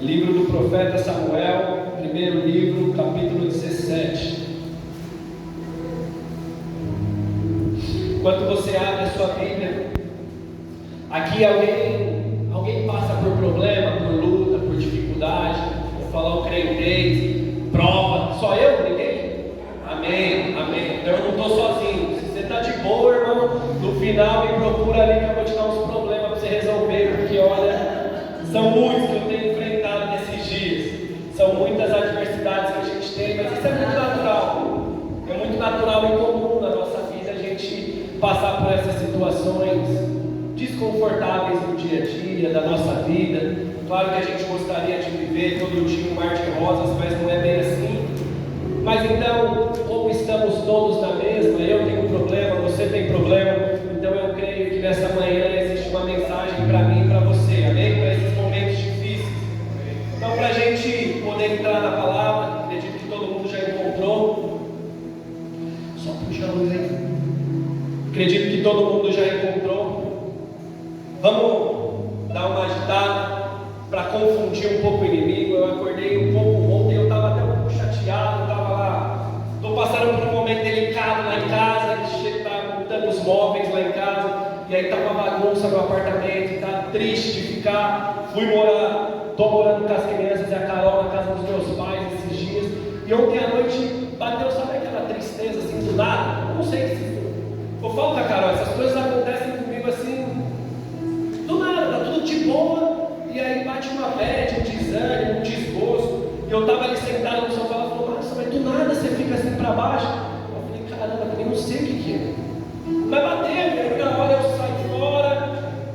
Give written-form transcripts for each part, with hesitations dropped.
Livro do profeta Samuel, primeiro livro, capítulo 17. Enquanto você abre a sua Bíblia, aqui alguém passa por problema, por luta, por dificuldade. Vou falar o creio, prova. Só eu? Ninguém? Amém, amém. Então eu não estou sozinho. Se você está de boa, irmão, no final me procura ali que eu vou te dar uns problemas para você resolver, porque olha, são muitos que eu tenho enfrentado nesses dias. São muitas adversidades que a gente tem, mas isso é muito natural. É muito natural e comum na nossa vida a gente passar por essas situações desconfortáveis do dia a dia, da nossa vida. Claro que a gente gostaria de viver todo dia um mar de rosas, mas não é bem assim. Mas então, como estamos todos na mesma, eu tenho problema, você tem problema, então eu creio que nessa manhã existe uma mensagem para mim e para você, amém? Para esses momentos difíceis. Então, para a gente poder entrar na palavra, acredito que todo mundo já encontrou. Só puxa a luz aí. Acredito que todo mundo já encontrou. Vamos dar uma agitada para confundir um pouco o inimigo. Eu acordei um pouco ontem, eu estava até um pouco chateado, estava lá. Estou passando por um momento delicado lá em casa, que está montando os móveis lá em casa, e aí está uma bagunça no apartamento, está triste de ficar. Estou morando com as crianças e a Carol na casa dos meus pais esses dias, e ontem à noite bateu, sabe aquela tristeza assim do nada? Eu não sei se eu falo com a Carol, essas coisas acontecem comigo assim, do nada, tá tudo de boa, e aí bate uma bad, um desânimo, um desgosto. E eu estava ali sentado no sofá, ela falou, nossa, mas do nada você fica assim para baixo. Eu falei, caramba, eu não sei o que é. Mas bateu, e aí na hora eu saí fora,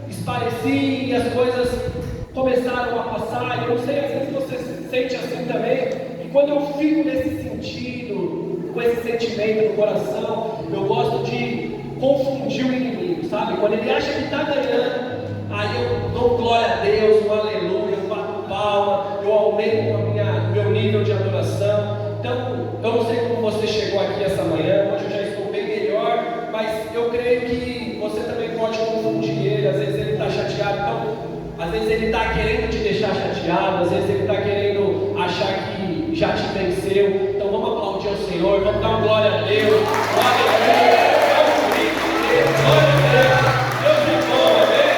espareci, e as coisas começaram a passar. E eu não sei, às vezes você se sente assim também, e quando eu fico nesse sentido, com esse sentimento no coração, eu gosto de confundir o inimigo, sabe? Quando ele acha que está ganhando, aí eu dou glória a Deus, um aleluia, eu bato palma, eu aumento o meu nível de adoração. Então, eu não sei como você chegou aqui essa manhã, hoje eu já estou bem melhor, mas eu creio que você também pode confundir ele. Às vezes ele está chateado, então, às vezes ele está querendo te deixar chateado, às vezes ele está querendo achar que já te venceu. Então vamos aplaudir ao Senhor, vamos dar uma glória a Deus, glória a Deus, vamos um grito de Deus, glória a Deus. Deus é bom, amém?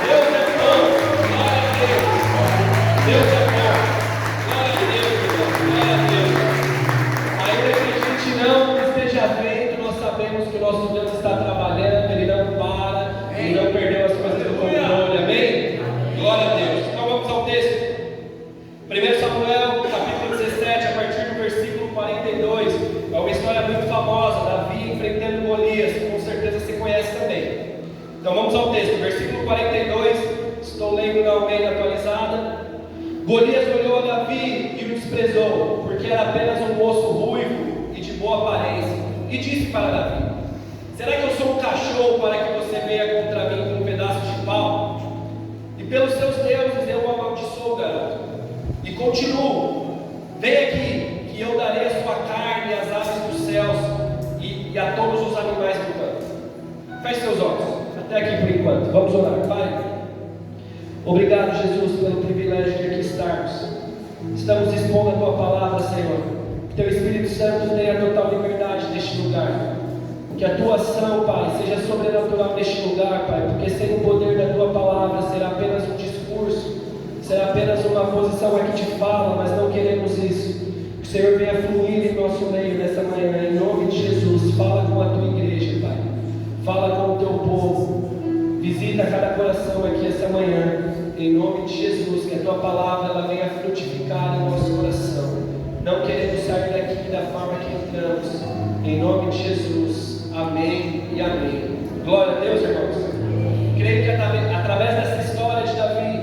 Deus é bom, glória a Deus. Deus é bom, glória a Deus, irmão, glória a Deus. Ainda que a gente não esteja vendo, nós sabemos que o nosso Deus está trabalhando, Ele não para, Ele não perdeu as coisas do controle, amém? Glória a Deus. Então vamos ao texto. 1 Samuel, capítulo 17, a partir do versículo 42. É uma história muito famosa, Davi enfrentando Golias, com certeza você conhece também. Então vamos ao texto, versículo 42, estou lendo na Almeida atualizada. Golias olhou a Davi e o desprezou, porque era apenas um moço ruivo e de boa aparência, e disse para Davi, será que eu sou um cachorro para que você venha contra mim com um pedaço de pau? E pelos seus deuses eu o amaldiçoo, garoto. E continuo, vem aqui, que eu darei a sua carne e as aves dos céus e a todos os animais do campo. Feche seus olhos, até aqui por enquanto, vamos orar. Pai, obrigado, Jesus, pelo privilégio de aqui estarmos. Estamos expondo a tua palavra, Senhor. Que teu Espírito Santo tenha total liberdade neste lugar. Que a tua ação, Pai, seja sobrenatural neste lugar, Pai, porque sem o poder da tua palavra será apenas um discurso, será apenas uma posição aqui de fala, mas não queremos isso. Que o Senhor venha fluir em nosso meio nessa manhã, em nome de Jesus. Fala com a tua igreja, Pai. Fala com o teu povo. Visita cada coração aqui essa manhã, em nome de Jesus. Que a tua palavra ela venha frutificar em nosso coração. Não queremos sair daqui da forma que entramos, em nome de Jesus. Amém e amém. Glória a Deus, irmãos. Creio que através dessa história de Davi,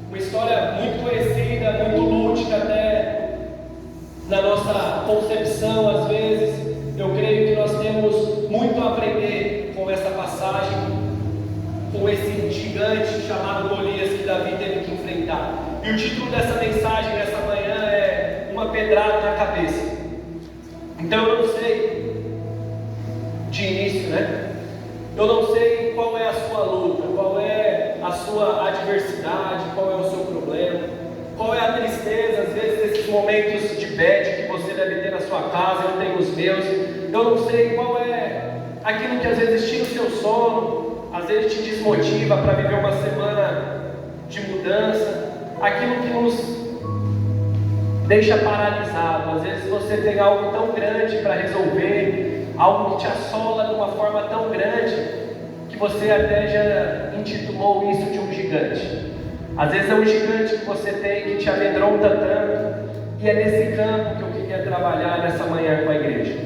uma história muito conhecida, muito lúdica até na nossa concepção às vezes, eu creio que nós temos muito a aprender com essa passagem, com esse gigante chamado Golias que Davi teve que enfrentar. E o título dessa mensagem nessa manhã é Uma Pedrada na Cabeça. Então eu não sei de início, né? Eu não sei qual é a sua luta, qual é a sua adversidade, qual é o seu problema. Qual é a tristeza, às vezes, desses momentos de bad que você deve ter na sua casa? Eu tenho os meus. Eu não sei qual é aquilo que às vezes tira o seu sono, às vezes te desmotiva para viver uma semana de mudança, aquilo que nos deixa paralisado. Às vezes você tem algo tão grande para resolver, algo que te assola de uma forma tão grande, que você até já intitulou isso de um gigante. Às vezes é um gigante que você tem que te amedronta tanto, e é nesse campo que eu queria trabalhar nessa manhã com a igreja.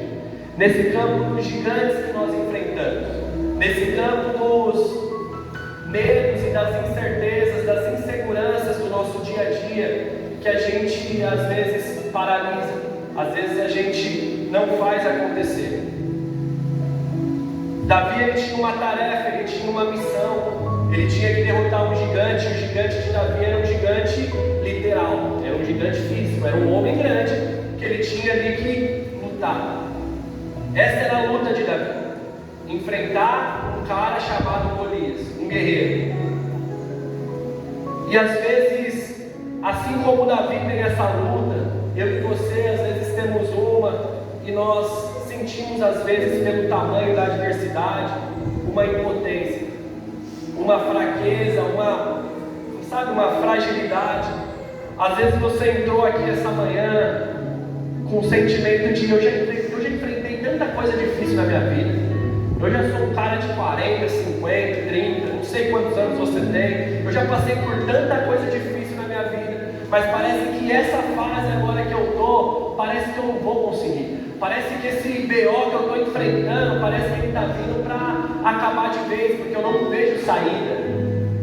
Nesse campo dos gigantes que nós enfrentamos, nesse campo dos medos e das incertezas, das inseguranças do nosso dia a dia, que a gente às vezes paralisa, às vezes a gente não faz acontecer. Davi, ele tinha uma tarefa, ele tinha uma missão, ele tinha que derrotar um gigante. O gigante de Davi era um gigante literal, era um gigante físico, era um homem grande que ele tinha ali que lutar. Essa era a luta de Davi, enfrentar um cara chamado Golias, um guerreiro. E às vezes, assim como Davi tem essa luta, eu e você às vezes temos uma, e nós sentimos às vezes pelo tamanho da adversidade, uma impotência, uma fraqueza, uma fragilidade. Às vezes você entrou aqui essa manhã com o sentimento de eu já enfrentei tanta coisa difícil na minha vida. Eu já sou um cara de 40, 50, 30, não sei quantos anos você tem. Eu já passei por tanta coisa difícil na minha vida, mas parece que essa fase agora que eu estou, parece que eu não vou conseguir. Parece que esse BO que eu estou enfrentando, parece que ele está vindo para acabar de vez, porque eu não vejo saída.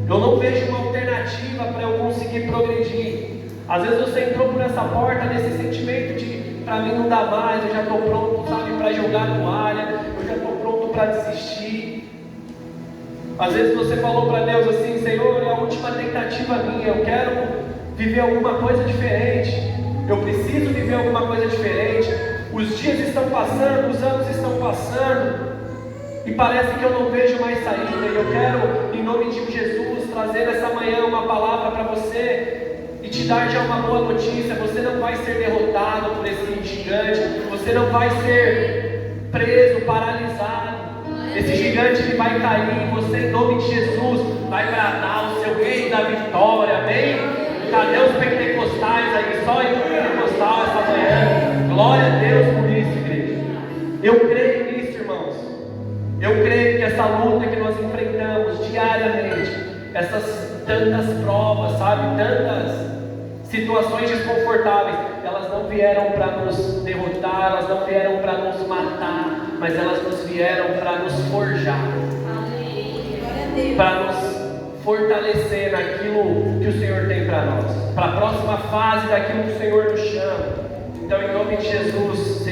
Eu não vejo uma alternativa para eu conseguir progredir. Às vezes você entrou por essa porta nesse sentimento de, para mim não dá mais, eu já estou pronto, sabe, para jogar a toalha, eu já estou pronto para desistir. Às vezes você falou para Deus assim: Senhor, é a última tentativa minha, eu quero viver alguma coisa diferente, eu preciso viver alguma coisa diferente. Os dias estão passando, os anos estão passando, e parece que eu não vejo mais saída. E eu quero, em nome de Jesus, trazer nessa manhã uma palavra para você e te dar já uma boa notícia. Você não vai ser derrotado por esse gigante, você não vai ser preso, paralisado. Esse gigante ele vai cair, você, em nome de Jesus, vai bradar o seu rei da vitória, amém? Cadê os pentecostais aí? Só em pentecostal essa manhã. Glória a Deus por isso, igreja. Eu creio nisso, irmãos. Eu creio que essa luta que nós enfrentamos diariamente, essas tantas provas, sabe, tantas situações desconfortáveis, elas não vieram para nos derrotar, elas não vieram para nos matar, mas elas nos vieram para nos forjar, para nos fortalecer naquilo que o Senhor tem para nós, para a próxima fase daquilo que o Senhor nos chama. Então, em nome de Jesus,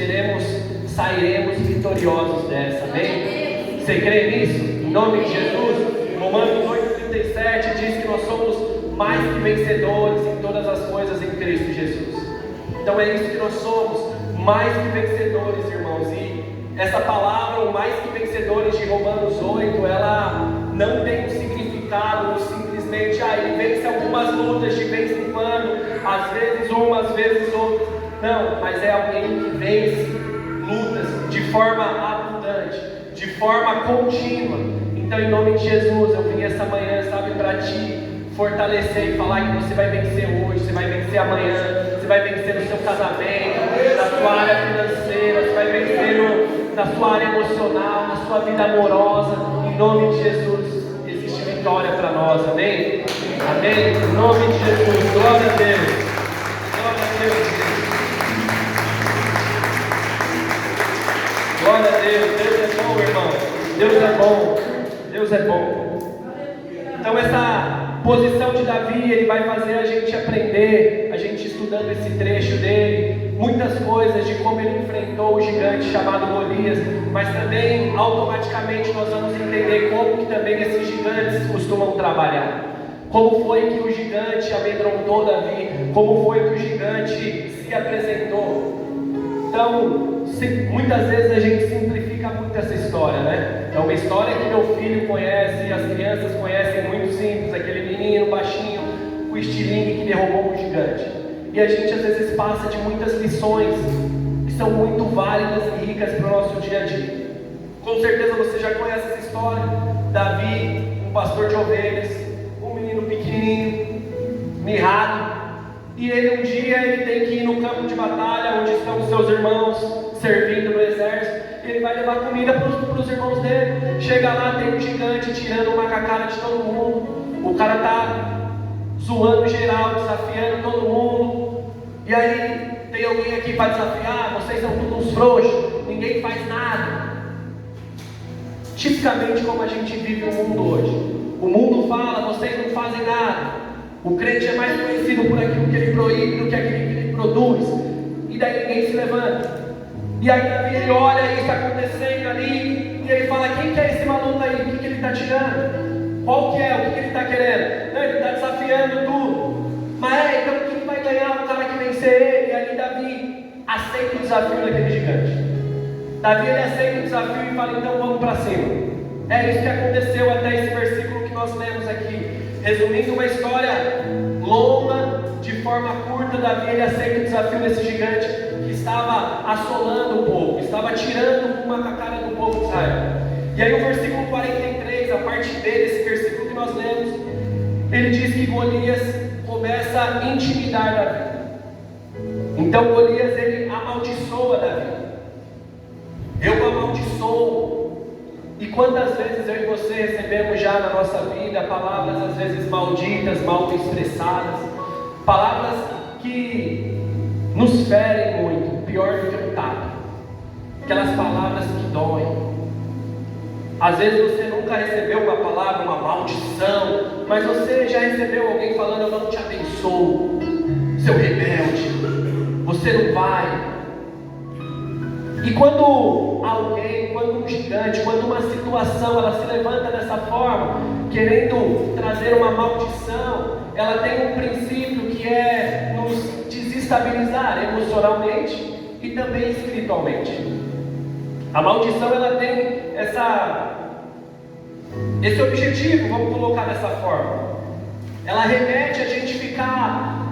sairemos vitoriosos dessa, amém? Você crê nisso? Em nome de Jesus, Romanos 8,37 diz que nós somos mais que vencedores em todas as coisas em Cristo Jesus. Então é isso que nós somos, mais que vencedores, irmãos. E essa palavra, o mais que vencedores de Romanos 8, ela não tem um significado simplesmente ele vence algumas lutas de vez em quando, às vezes uma, às vezes outra. Não, mas é alguém que vence lutas de forma abundante, de forma contínua. Então, em nome de Jesus, eu vim essa manhã, sabe, para te fortalecer e falar que você vai vencer hoje, você vai vencer amanhã, você vai vencer no seu casamento, na sua área financeira, você vai vencer na sua área emocional, na sua vida amorosa. Em nome de Jesus, existe vitória para nós, amém? Amém? Em nome de Jesus, glória a Deus. Glória a Deus. Glória a Deus. Deus é bom, irmão. Deus é bom. Deus é bom. Então essa posição de Davi, ele vai fazer a gente aprender, a gente estudando esse trecho dele, muitas coisas de como ele enfrentou o gigante chamado Golias, mas também automaticamente nós vamos entender como que também esses gigantes costumam trabalhar. Como foi que o gigante amedrontou Davi, como foi que o gigante se apresentou. Então, muitas vezes a gente simplifica muito essa história, né? É uma história que meu filho conhece, as crianças conhecem, muito simples, aquele menino baixinho, o estilingue que derrubou o gigante. E a gente às vezes passa de muitas lições que são muito válidas e ricas para o nosso dia a dia. Com certeza você já conhece essa história. Davi, um pastor de ovelhas, um menino pequenininho, mirrado, e ele um dia ele tem que ir no campo de batalha, onde estão os seus irmãos servindo no exército. Ele vai levar comida para os irmãos dele. Chega lá, tem um gigante tirando uma cacada de todo mundo. O cara está zoando geral, desafiando todo mundo. E aí, tem alguém aqui para desafiar? Vocês são todos uns frouxos, ninguém faz nada. Tipicamente como a gente vive o mundo hoje. O mundo fala, vocês não fazem nada. O crente é mais conhecido por aquilo que ele proíbe do que aquilo que ele produz. E daí ninguém se levanta. E aí Davi ele olha isso acontecendo ali, e ele fala, quem que é esse maluco aí? O que ele está tirando? Qual que é? O que ele está querendo? Não, ele está desafiando tudo. Mas então quem vai ganhar? O cara que vencer ele. E ali Davi aceita o desafio daquele gigante. Davi ele aceita o desafio e fala, então vamos para cima. É isso que aconteceu até esse versículo que nós lemos aqui. Resumindo uma história longa, de forma curta, Davi ele aceita o desafio desse gigante que estava assolando o povo, estava tirando uma cacada do povo de Israel. E aí o versículo 43, a parte B desse versículo que nós lemos, ele diz que Golias começa a intimidar Davi. Então Golias ele amaldiçoa Davi. Eu amaldiçoo. E quantas vezes eu e você recebemos já na nossa vida palavras às vezes malditas, mal expressadas, palavras que nos ferem muito, pior do que um tapa, aquelas palavras que doem. Às vezes você nunca recebeu uma palavra, uma maldição, mas você já recebeu alguém falando, eu não te abençoo, seu rebelde, você não vai. E quando alguém, quando um gigante, quando uma situação ela se levanta dessa forma, querendo trazer uma maldição, ela tem um princípio que é nos desestabilizar emocionalmente e também espiritualmente. A maldição ela tem esse objetivo, vamos colocar dessa forma. Ela remete a gente ficar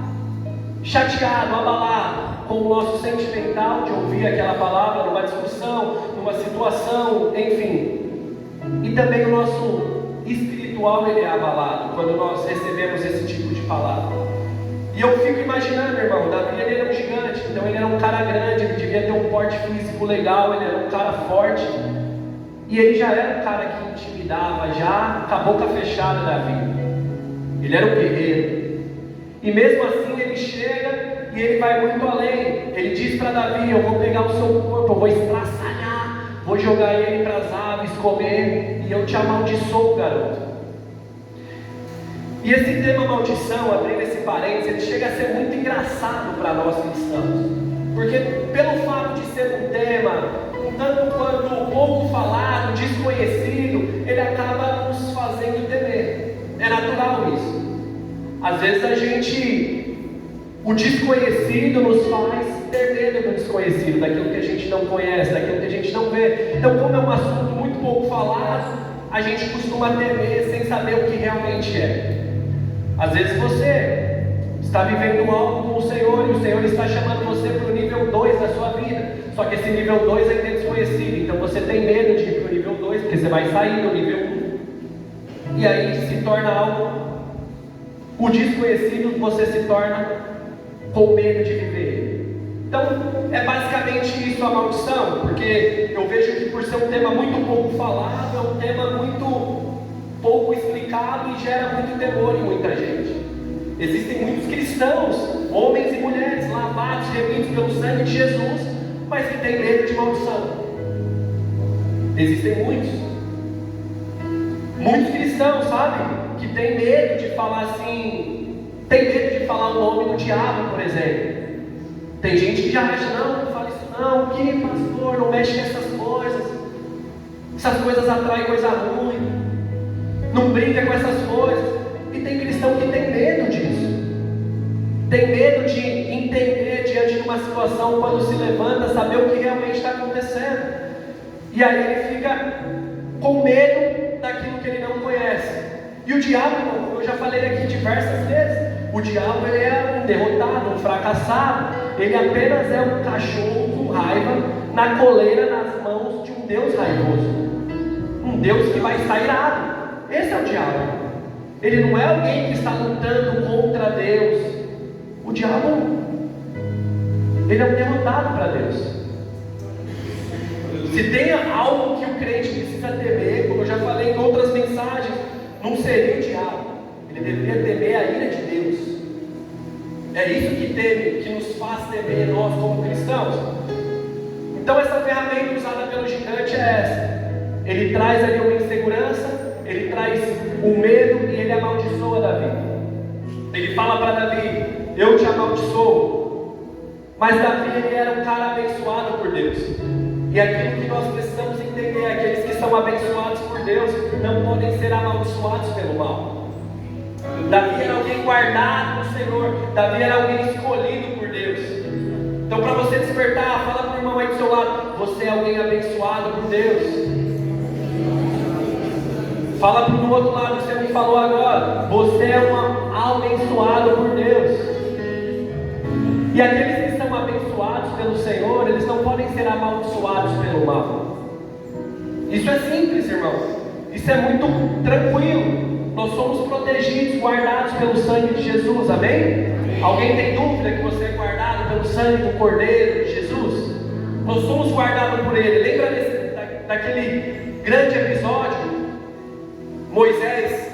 chateado, abalado com o nosso sentimental de ouvir aquela palavra numa discussão, numa situação, enfim. E também o nosso espiritual ele é abalado quando nós recebemos esse tipo de palavra. E eu fico imaginando, irmão, Davi ele era um gigante, então ele era um cara grande, ele devia ter um porte físico legal, ele era um cara forte. E ele já era um cara que intimidava, já com a boca fechada Davi. Ele era um guerreiro. E mesmo assim ele chega e ele vai muito além. Ele diz para Davi, eu vou pegar o seu corpo, eu vou estraçalhar, vou jogar ele para as aves comer, e eu te amaldiçoo, garoto. E esse tema maldição, abrindo esse parênteses, ele chega a ser muito engraçado para nós cristãos. Porque pelo fato de ser um tema, um tanto quanto pouco falado, desconhecido, ele acaba nos fazendo temer. É natural isso. Às vezes o desconhecido nos faz ter medo do desconhecido, daquilo que a gente não conhece, daquilo que a gente não vê. Então, como é um assunto muito pouco falado, a gente costuma temer sem saber o que realmente é. Às vezes você está vivendo algo com o Senhor e o Senhor está chamando você para o nível 2 da sua vida. Só que esse nível 2 ainda é desconhecido, então você tem medo de ir para o nível 2, porque você vai sair do nível 1. E aí se torna algo... O desconhecido você se torna com medo de viver. Então, é basicamente isso a maldição, porque eu vejo que por ser um tema muito pouco falado, é um tema muito pouco explicado e gera muito temor em muita gente. Existem muitos cristãos, homens e mulheres, lavados, remidos pelo sangue de Jesus, mas que têm medo de maldição. Existem muitos cristãos, sabe? Que tem medo de falar assim, tem medo de falar o nome do diabo, por exemplo. Tem gente que já acha, não fala isso não, que pastor, não mexe nessas coisas. Essas coisas atraem coisa ruim. Não brinca com essas coisas. E tem cristão que tem medo disso. Tem medo de entender diante de uma situação, quando se levanta, saber o que realmente está acontecendo. E aí ele fica com medo daquilo que ele não conhece. E o diabo, como eu já falei aqui diversas vezes, O diabo ele é um derrotado, um fracassado. Ele apenas é um cachorro com raiva na coleira nas mãos de um Deus raivoso. Um Deus que vai estar irado. Esse é o diabo. Ele não é alguém que está lutando contra Deus. O diabo, ele é um derrotado para Deus. Se tem algo que o crente precisa temer, como eu já falei em outras mensagens, não seria o diabo. Ele deveria temer a ira de Deus. É isso que teme, que nos faz temer nós como cristãos. Então essa ferramenta usada pelo gigante é essa. Ele traz ali uma insegurança, ele traz o medo e ele amaldiçoa Davi. Ele fala para Davi: eu te amaldiçoo. Mas Davi ele era um cara abençoado por Deus. E aquilo que nós precisamos entender é que aqueles que são abençoados por Deus não podem ser amaldiçoados pelo mal. Davi era alguém guardado no Senhor. Davi era alguém escolhido por Deus. Então para você despertar, fala para o irmão aí do seu lado: você é alguém abençoado por Deus. Fala para o outro lado, você me falou agora: você é um abençoado por Deus. E aqueles que são abençoados pelo Senhor, eles não podem ser amaldiçoados pelo mal. Isso é simples, irmão. Isso é muito tranquilo. Nós somos protegidos, guardados pelo sangue de Jesus, amém? Alguém tem dúvida que você é guardado pelo sangue do Cordeiro de Jesus? Nós somos guardados por Ele. Lembra daquele grande episódio? Moisés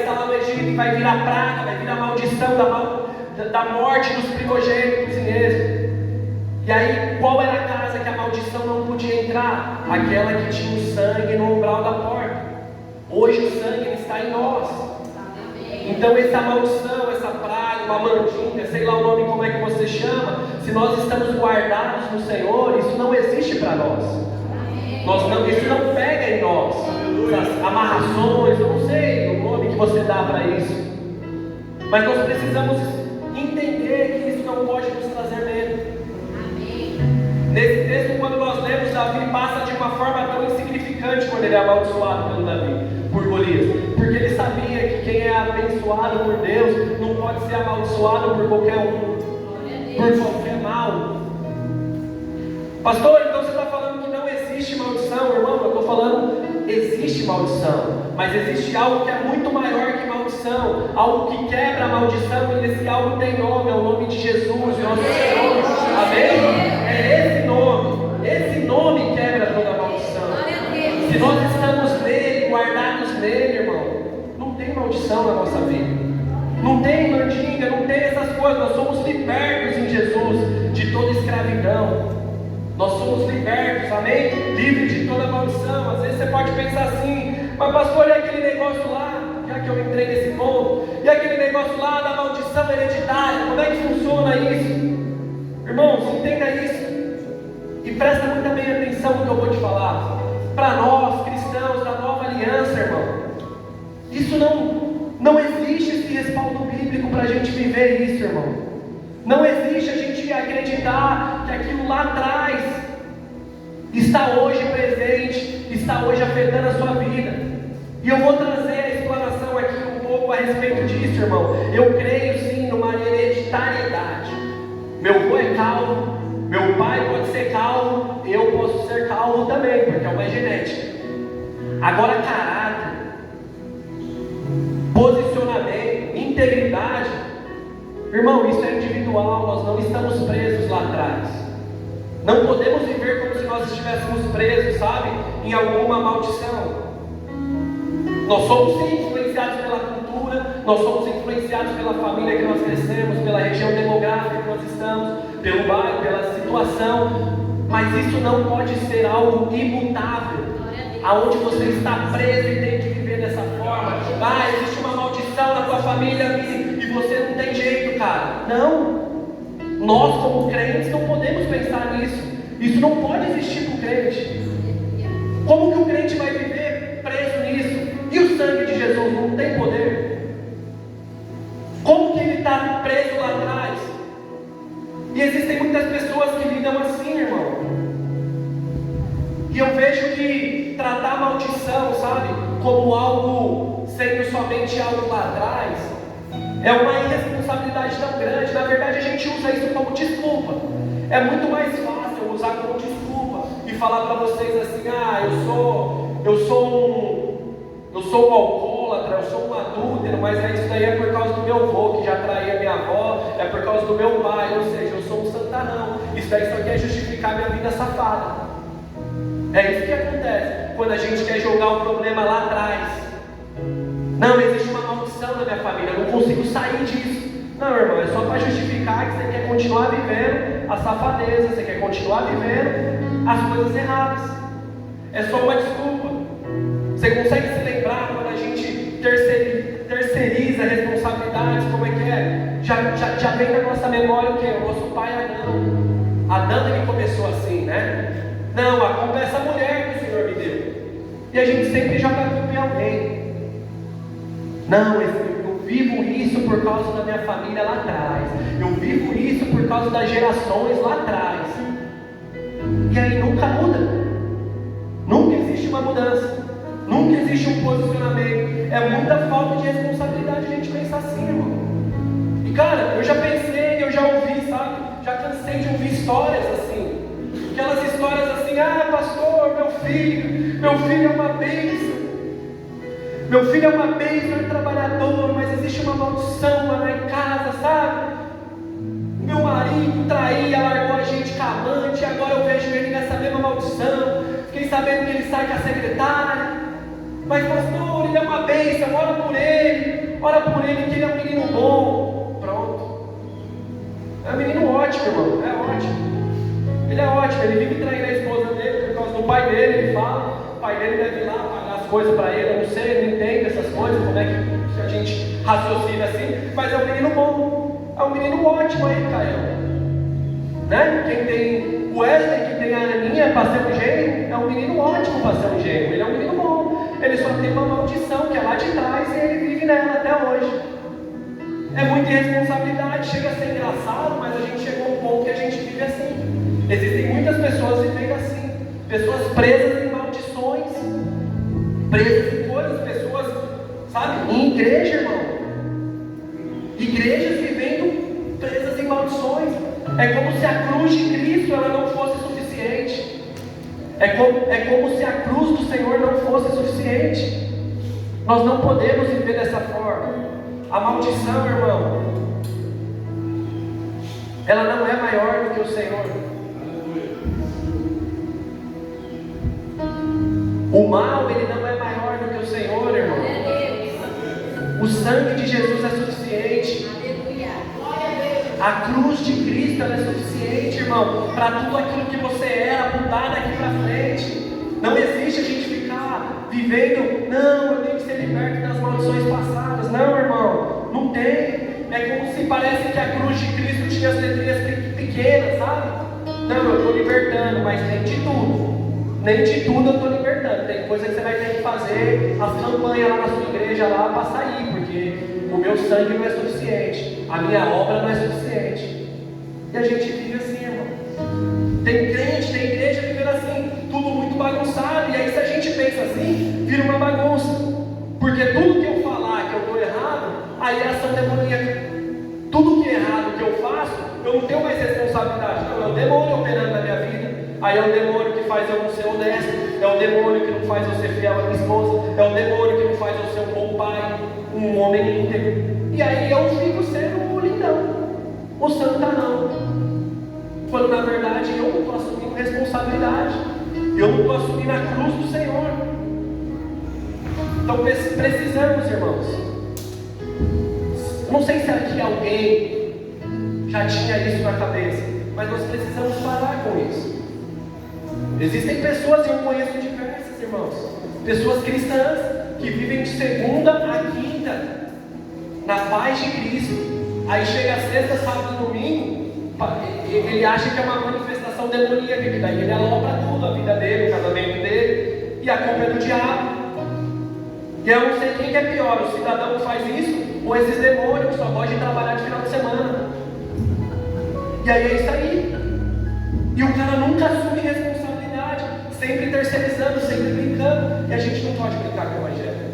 está lá no Egito, vai vir a praga, vai vir a maldição da morte dos primogênitos em Êxodo. E aí, qual era a casa que a maldição não podia entrar? Aquela que tinha o sangue no umbral da porta. Hoje o sangue está em nós. Então essa maldição, essa praga, uma mandinga, sei lá o nome como é que você chama, se nós estamos guardados no Senhor, isso não existe para nós. Isso não pega em nós. Essas amarrações, eu não sei o nome que você dá para isso. Mas nós precisamos entender que isso não pode nos trazer medo. Nesse texto, quando nós lemos, Davi passa de uma forma tão insignificante quando ele é amaldiçoado pelo Davi, por Golias, porque ele sabia que quem é abençoado por Deus não pode ser amaldiçoado por qualquer um, por qualquer mal. Pastor, então você está falando que não existe maldição? Irmão, eu estou falando, existe maldição, mas existe algo que é muito maior que maldição, algo que quebra a maldição, e esse algo tem nome, é o nome de Jesus, nosso Senhor. Amém? Esse nome quebra toda a maldição. Se nós estamos nele, guardados nele, irmão, não tem maldição na nossa vida. Não tem mandinga, não tem essas coisas. Nós somos libertos em Jesus de toda escravidão. Nós somos libertos, amém? Livres de toda maldição. Às vezes você pode pensar assim: mas pastor, e aquele negócio lá? Já que eu entrei nesse ponto, e aquele negócio lá da maldição hereditária, como é que funciona isso? Irmãos, entenda isso. E presta muita bem atenção no que eu vou te falar. Para nós, cristãos da nova aliança, irmão, isso não existe esse respaldo bíblico para a gente viver isso, irmão. Não existe a gente acreditar que aquilo lá atrás está hoje presente, está hoje afetando a sua vida. E eu vou trazer a explanação aqui um pouco a respeito disso, irmão. Eu creio sim numa hereditariedade. Meu avô é calvo, meu pai pode ser calvo, eu posso ser calvo também, porque é uma genética. Agora, caráter, posicionamento, integridade, irmão, isso é individual, nós não estamos presos lá atrás. Não podemos viver como se nós estivéssemos presos, sabe, em alguma maldição. Nós somos sim influenciados pela cultura, nós somos influenciados pela família que nós crescemos, pela região demográfica que nós estamos, pelo bairro, pela situação, mas isso não pode ser algo imutável, aonde você está preso e tem que viver dessa forma. Ah, existe uma maldição na tua família e você não tem jeito, cara. Não, nós como crentes não podemos pensar nisso. Isso não pode existir para o crente. Como que o crente vai viver preso nisso? E o sangue de Jesus não tem poder? Como que ele está preso lá atrás? E existem muitas pessoas que lidam assim, irmão. E eu vejo que tratar a maldição, sabe, como algo, sendo somente algo lá atrás, É uma irresponsabilidade tão grande. Na verdade, a gente usa isso como desculpa. É muito mais fácil usar como desculpa e falar para vocês assim: ah, eu sou um alcoólatra, eu sou um adúltero, mas isso daí é por causa do meu avô que já traía minha avó, é por causa do meu pai, ou seja, eu sou um santarrão. Isso daí só quer justificar minha vida safada. É isso que acontece quando a gente quer jogar o problema lá atrás. Não, existe uma maldição na minha família, eu não consigo sair disso. Não, irmão, é só para justificar que você quer continuar vivendo a safadeza, você quer continuar vivendo as coisas erradas. É só uma desculpa. Você consegue se lembrar quando a gente terceiriza responsabilidades, como é que é? Já vem na nossa memória o que? O nosso pai Adão. Adão ele começou assim, né? Não, a culpa é essa mulher que o Senhor me deu. E a gente sempre joga a culpa em alguém. Não, eu vivo isso por causa da minha família lá atrás. Eu vivo isso por causa das gerações lá atrás. E aí nunca muda. Nunca existe uma mudança. Nunca existe um posicionamento. É muita falta de responsabilidade a gente pensar assim, irmão. E cara, eu já pensei, eu já ouvi, sabe? Já cansei de ouvir histórias assim. Aquelas histórias assim: ah, pastor, meu filho é uma bênção. Meu filho é uma bênção, é trabalhador, mas existe uma maldição lá em casa, sabe? Meu marido traía, largou a gente com a amante, agora eu vejo ele nessa mesma maldição. Fiquei sabendo que ele sai com a secretária. Mas pastor, ele é uma bênção, ora por ele que ele é um menino bom. Pronto. É um menino ótimo, irmão, é ótimo. Ele é ótimo, ele vive traindo a esposa dele por causa do pai dele, ele fala. O pai dele deve ir lá pagar as coisas para ele, eu não sei, eu não entendo essas coisas, como é que a gente raciocina assim, mas é um menino bom, é um menino ótimo aí, Caio. Né? Quem tem o Wesley, que tem a Aninha para ser um gênio, é um menino ótimo para ser um gênio, ele é um menino bom, ele só tem uma maldição que é lá de trás e ele vive nela até hoje. É muita irresponsabilidade, chega a ser engraçado, mas a gente chegou a um ponto que a gente vive assim. Existem muitas pessoas vivendo assim, pessoas presas em maldições, presas em coisas, pessoas, sabe, em igreja, irmão. Igrejas vivendo presas em maldições. É como se a cruz de Cristo ela não fosse suficiente. É como se a cruz do Senhor não fosse suficiente. Nós não podemos viver dessa forma. A maldição, irmão, ela não é maior do que o Senhor. O mal, ele não é maior do que o Senhor, irmão. O sangue de Jesus é suficiente. A cruz de Cristo ela é suficiente, irmão, para tudo aquilo que você era, mudar daqui para frente. Não existe a gente ficar vivendo, não, eu tenho que ser liberto das maldições passadas. Não, irmão, não tem. É como se parece que a cruz de Cristo tinha as letrinhas pequenas, sabe? Não, eu estou libertando, mas nem de tudo. Nem de tudo eu estou libertando. Tem coisa que você vai ter que fazer as campanhas lá na sua igreja lá para sair, porque o meu sangue não é suficiente, a minha obra não é suficiente. E a gente vive assim, irmão. Tem crente, tem igreja vivendo assim, tudo muito bagunçado. E aí se a gente pensa assim, vira uma bagunça. Porque tudo que eu falar que eu estou errado, aí é ação demoníaca. Tudo que é errado que eu faço, eu não tenho mais responsabilidade. Não, é o demônio operando na minha vida. Aí é o demônio que faz eu não ser honesto, é o demônio que não faz eu ser fiel à minha esposa, é o demônio que não faz eu ser um bom pai, um homem íntegro. E aí eu fico sendo o lindão, o santarão. Quando na verdade eu não estou assumindo responsabilidade, eu não estou assumindo a cruz do Senhor. Então precisamos, irmãos. Não sei se aqui alguém já tinha isso na cabeça, mas nós precisamos parar com isso. Existem pessoas, eu conheço diversas, irmãos, pessoas cristãs que vivem de segunda a quinta na paz de Cristo. Aí chega sexta, sábado e domingo, ele acha que é uma manifestação demoníaca, que daí ele alopra tudo, a vida dele, o casamento dele, e a culpa é do diabo. E eu não sei quem que é pior, o cidadão que faz isso, ou esses demônios que só gostam de trabalhar de final de semana. E aí é isso aí. E o cara nunca assume responsabilidade, sempre terceirizando, sempre brincando. E a gente não pode brincar com o Evangelho.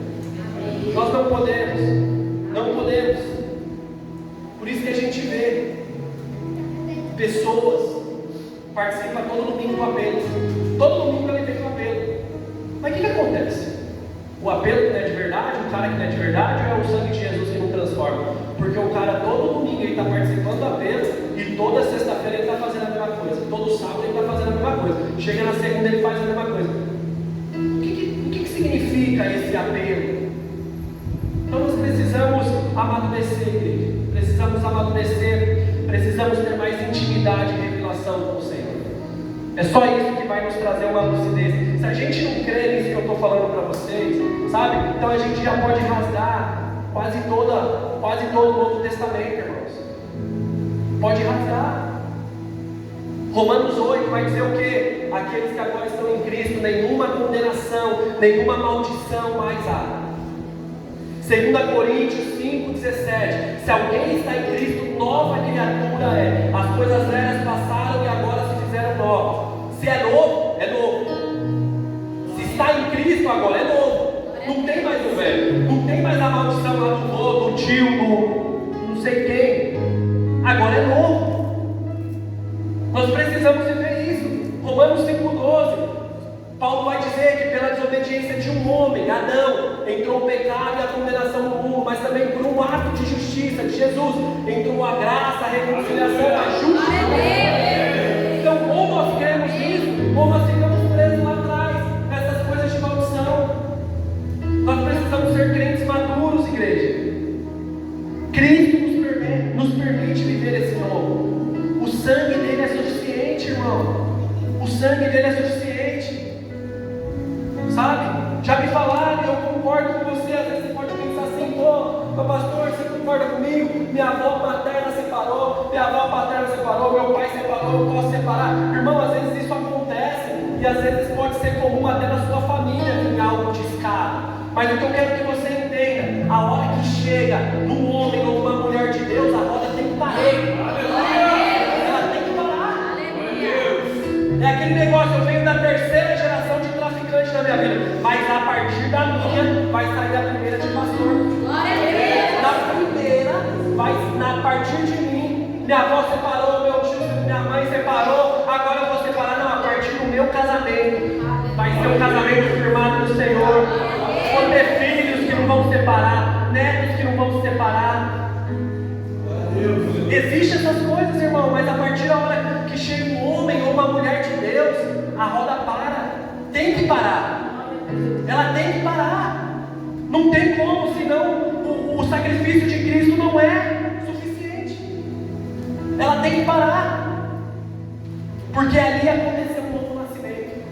Nós não podemos. Por isso que a gente vê pessoas participam todo domingo do apelo. Todo domingo ele tem um apelo. Mas o que acontece? O apelo que não é de verdade, o cara que não é de verdade, ou é o sangue de Jesus que não transforma? Porque o cara todo domingo ele está participando do apelo e toda sexta-feira ele está fazendo a mesma coisa. Todo sábado ele está fazendo a mesma coisa. Chega na segunda ele faz a mesma coisa. O que significa esse apelo? Então nós precisamos amadurecer, igreja. Precisamos amadurecer. Precisamos ter mais intimidade e revelação com o Senhor. É só isso que vai nos trazer uma lucidez. Se a gente não crê nisso que eu estou falando para vocês, sabe? Então a gente já pode rasgar quase todo o Novo Testamento, irmãos. Pode rasgar. Romanos 8 vai dizer o quê? Aqueles que agora estão em Cristo, nenhuma condenação, nenhuma maldição mais há. 2 Coríntios 5,17. Se alguém está em Cristo, nova criatura é. As coisas velhas passaram e agora se fizeram novas. Se é novo, é novo. Se está em Cristo agora, é novo. Não tem mais o velho. Não tem mais a maldição lá do vô, do tio, do não sei quem. Agora é novo. Nós precisamos viver isso. Romanos 5,12. Paulo vai dizer que pela desobediência de um homem, Adão, entrou o pecado e a condenação no mundo, mas também por um ato de justiça de Jesus, entrou a graça, a reconciliação, a justiça. Então, ou nós cremos nisso, ou nós ficamos presos lá atrás, nessas coisas de maldição. Nós precisamos ser crentes maduros, igreja. Cristo nos permite viver esse novo. O sangue dele é suficiente, irmão. O sangue dele é suficiente. Sabe? Já me falaram, eu concordo com você. Às vezes você pode pensar assim: pô, pastor, você concorda comigo? Minha avó materna separou, minha avó paterna separou, meu pai separou, eu posso separar. Irmão, às vezes isso acontece e às vezes pode ser comum até na sua família em algo de escala. Mas o que eu quero que você entenda: a hora que chega num homem ou numa mulher de Deus, a roda tem que parar. Ela tem que parar. É aquele negócio: eu venho da terceira geração de traficante na minha vida, mas a partir da minha vai sair a primeira de pastor. Na primeira, a partir de mim, minha avó separou, meu tio, minha mãe separou, agora eu vou separar. Não, a partir do meu casamento vai ser um casamento firmado no Senhor. Vou ter filhos que não vão separar, netos que não vão se separar. Existem essas coisas, irmão, mas a partir da hora que chega um homem ou uma mulher de Deus, a roda para. Tem que parar. Ela tem que parar. Não tem como, senão o sacrifício de Cristo não é suficiente. Ela tem que parar. Porque ali aconteceu um novo nascimento.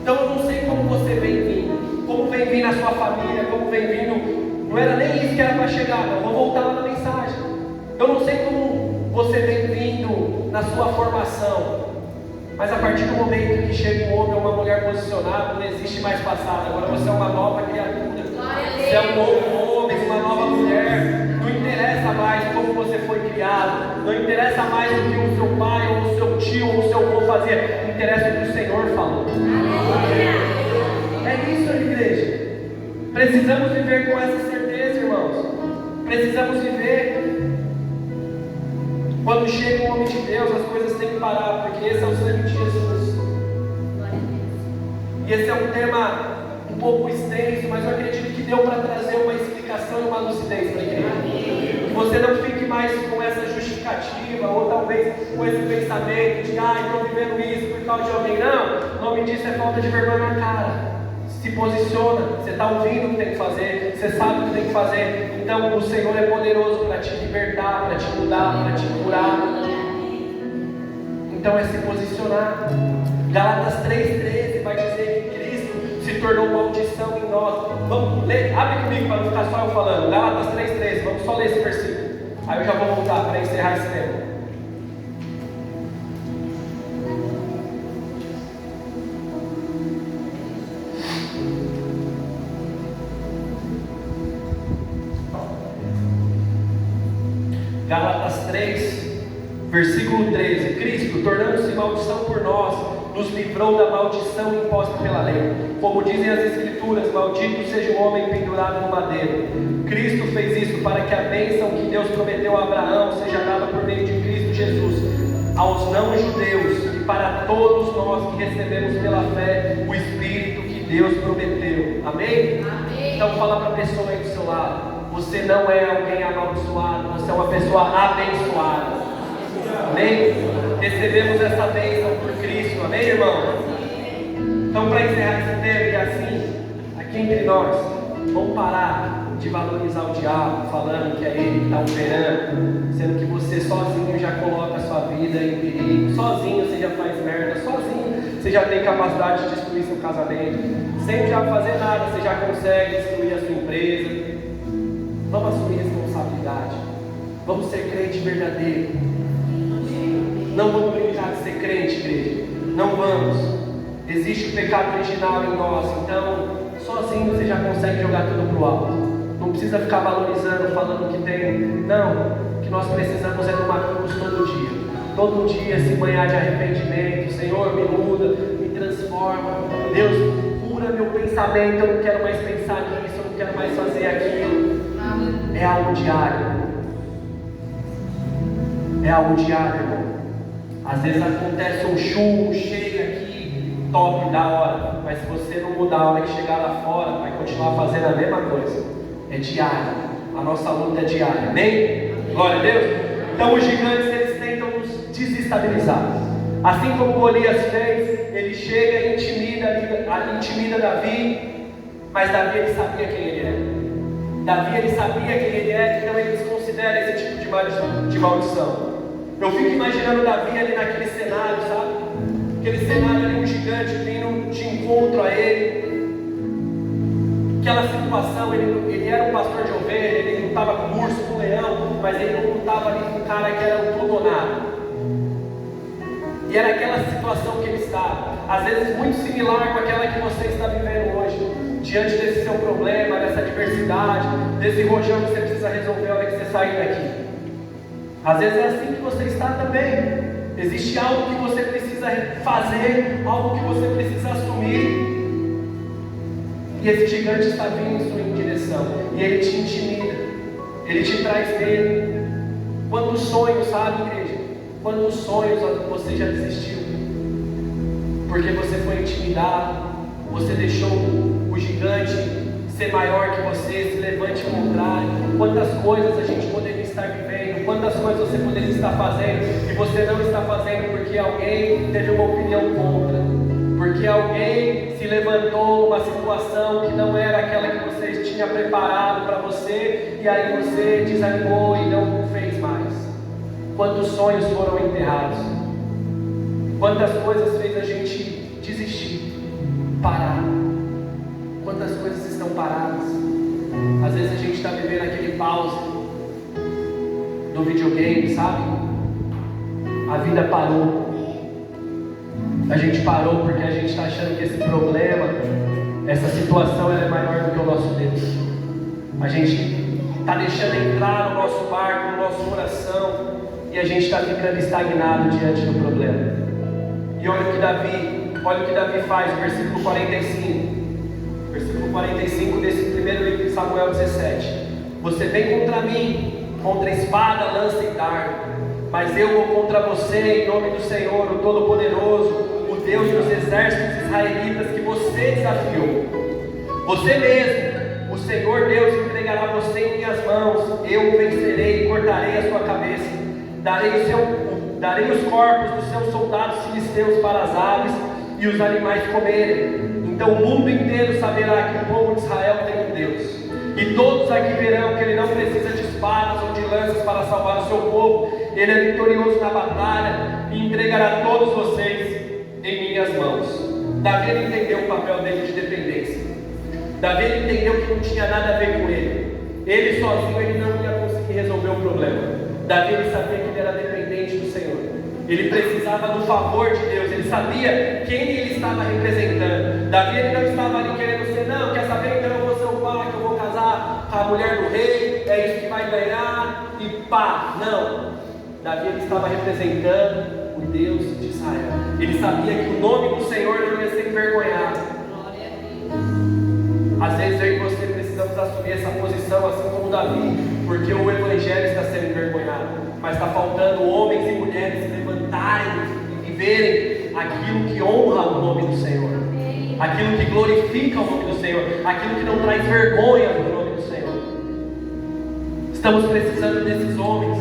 Então eu não sei como você vem vindo, como vem vindo a sua família, como vem vindo. Não era nem isso que era para chegar, não. Vou voltar lá na mensagem. Eu não sei como você vem vindo na sua formação, mas a partir do momento que chega um homem ou uma mulher posicionado, não existe mais passado. Agora você é uma nova criatura. Você é um novo homem, uma nova mulher. Não interessa mais como você foi criado. Não interessa mais o que o seu pai, ou o seu tio, ou o seu avô fazia. Interessa o que o Senhor falou. É isso, igreja. Precisamos viver com essa certeza, irmãos. Precisamos viver. Quando chega um homem de Deus, as coisas têm que parar, porque esse é o sangue de Jesus. E esse é um tema um pouco extenso, mas eu acredito que deu para trazer uma explicação e uma lucidez para a igreja. Que você não fique mais com essa justificativa, ou talvez com esse pensamento de estou vivendo isso por causa de alguém. Não, o nome disso é falta de vergonha na cara. Se posiciona, você está ouvindo o que tem que fazer, você sabe o que tem que fazer. Então o Senhor é poderoso para te libertar, para te mudar, para te curar. Então é se posicionar. Gálatas 3,13 vai dizer que Cristo se tornou maldição em nós. Vamos ler, abre comigo para não ficar só eu falando. Gálatas 3,13, vamos só ler esse versículo. Aí eu já vou voltar para encerrar esse tema. Gálatas 3, versículo 13. Cristo, tornando-se maldição por nós, nos livrou da maldição imposta pela lei. Como dizem as Escrituras, maldito seja o homem pendurado no madeiro. Cristo fez isso para que a bênção que Deus prometeu a Abraão seja dada por meio de Cristo Jesus aos não-judeus e para todos nós que recebemos pela fé o Espírito que Deus prometeu. Amém? Amém. Então fala para a pessoa aí do seu lado: você não é alguém amaldiçoado, você é uma pessoa abençoada. Amém? Recebemos essa bênção por Cristo. Amém, irmão? Então, para encerrar esse tema, e assim, aqui entre nós, vamos parar de valorizar o diabo, falando que é ele que está operando, sendo que você sozinho já coloca a sua vida em perigo, sozinho você já faz merda, sozinho você já tem capacidade de destruir seu casamento, sem já fazer nada você já consegue destruir a sua empresa. Vamos assumir responsabilidade, vamos ser crente verdadeiro, não vamos brincar de ser crente, igreja, não vamos. Existe o pecado original em nós, então sozinho você já consegue jogar tudo pro alto. Não precisa ficar valorizando, falando que tem. Não, o que nós precisamos é tomar cruz todo dia. Todo dia se banhar de arrependimento. Senhor, me muda, me transforma. Deus, cura meu pensamento. Eu não quero mais pensar nisso, eu não quero mais fazer aquilo. É algo diário. É algo diário, irmão. Às vezes acontece um churro, chega aqui, top, da hora. Mas se você não mudar a hora que chegar lá fora, vai continuar fazendo a mesma coisa. É diário, a nossa luta é diária, amém? Glória a Deus. Então os gigantes, eles tentam nos desestabilizar. Assim como Golias fez, ele chega e intimida Davi, mas Davi ele sabia quem ele era. Davi ele sabia quem ele é, então ele desconsidera esse tipo de maldição. Eu fico imaginando Davi ali naquele cenário, sabe? Aquele cenário ali, um gigante vindo de encontro a ele. Aquela situação, ele era um pastor de ovelha, ele lutava com urso, com leão, mas ele não lutava ali com um cara que era um tutonado. E era aquela situação que ele estava, às vezes muito similar com aquela que você está vivendo hoje, diante desse seu problema, dessa adversidade, desse rojão que você precisa resolver na hora que você sair daqui. Às vezes é assim que você está também. Existe algo que você precisa fazer, algo que você precisa assumir. E esse gigante está vindo em sua direção. E ele te intimida. Ele te traz medo. Quantos sonhos, sabe, igreja? Quantos sonhos você já desistiu? Porque você foi intimidado. Você deixou o gigante ser maior que você, se levante ao contrário. Quantas coisas a gente poderia estar vivendo, quantas coisas você poderia estar fazendo e você não está fazendo porque alguém teve uma opinião contra, porque alguém se levantou numa situação que não era aquela que você tinha preparado para você e aí você desanimou e não fez mais. Quantos sonhos foram enterrados? Quantas coisas fez a gente desistir, parar? Quantas coisas estão paradas? Às vezes a gente está vivendo aquele pause do videogame, sabe? A vida parou. A gente parou porque a gente está achando que esse problema, essa situação, ela é maior do que o nosso Deus. A gente está deixando entrar no nosso barco, no nosso coração, e a gente está ficando estagnado diante do problema. E olha o que Davi faz no versículo 45. Versículo 45 desse primeiro livro de Samuel 17. Você vem contra mim, contra espada, lança e dardo, mas eu vou contra você em nome do Senhor, o Todo-Poderoso, o Deus dos exércitos israelitas que você desafiou. Você mesmo, o Senhor Deus, entregará você em minhas mãos. Eu vencerei e cortarei a sua cabeça. Darei os corpos dos seus soldados filisteus para as aves e os animais comerem. Então o mundo inteiro saberá que o povo de Israel tem um Deus. E todos aqui verão que ele não precisa de espadas ou de lanças para salvar o seu povo. Ele é vitorioso na batalha e entregará todos vocês em minhas mãos. Davi entendeu o papel dele de dependência. Davi entendeu que não tinha nada a ver com ele. Ele sozinho ele não ia conseguir resolver o problema. Davi ele sabia que ele era dependente do Senhor. Ele precisava do favor de Deus. Ele sabia quem ele estava representando. Davi ele não estava ali querendo ser, não, quer saber, então eu vou ser o pai, que eu vou casar com a mulher do rei, é isso que vai ganhar, e pá, não. Davi ele estava representando o Deus de Israel. Ele sabia que o nome do Senhor não ia ser envergonhado. Às vezes eu e você precisamos assumir essa posição, assim como Davi, porque o Evangelho está sendo envergonhado, mas está faltando homens e mulheres se levantarem e viverem aquilo que honra o nome do Senhor, aquilo que glorifica o nome do Senhor, aquilo que não traz vergonha para o nome do Senhor. Estamos precisando desses homens.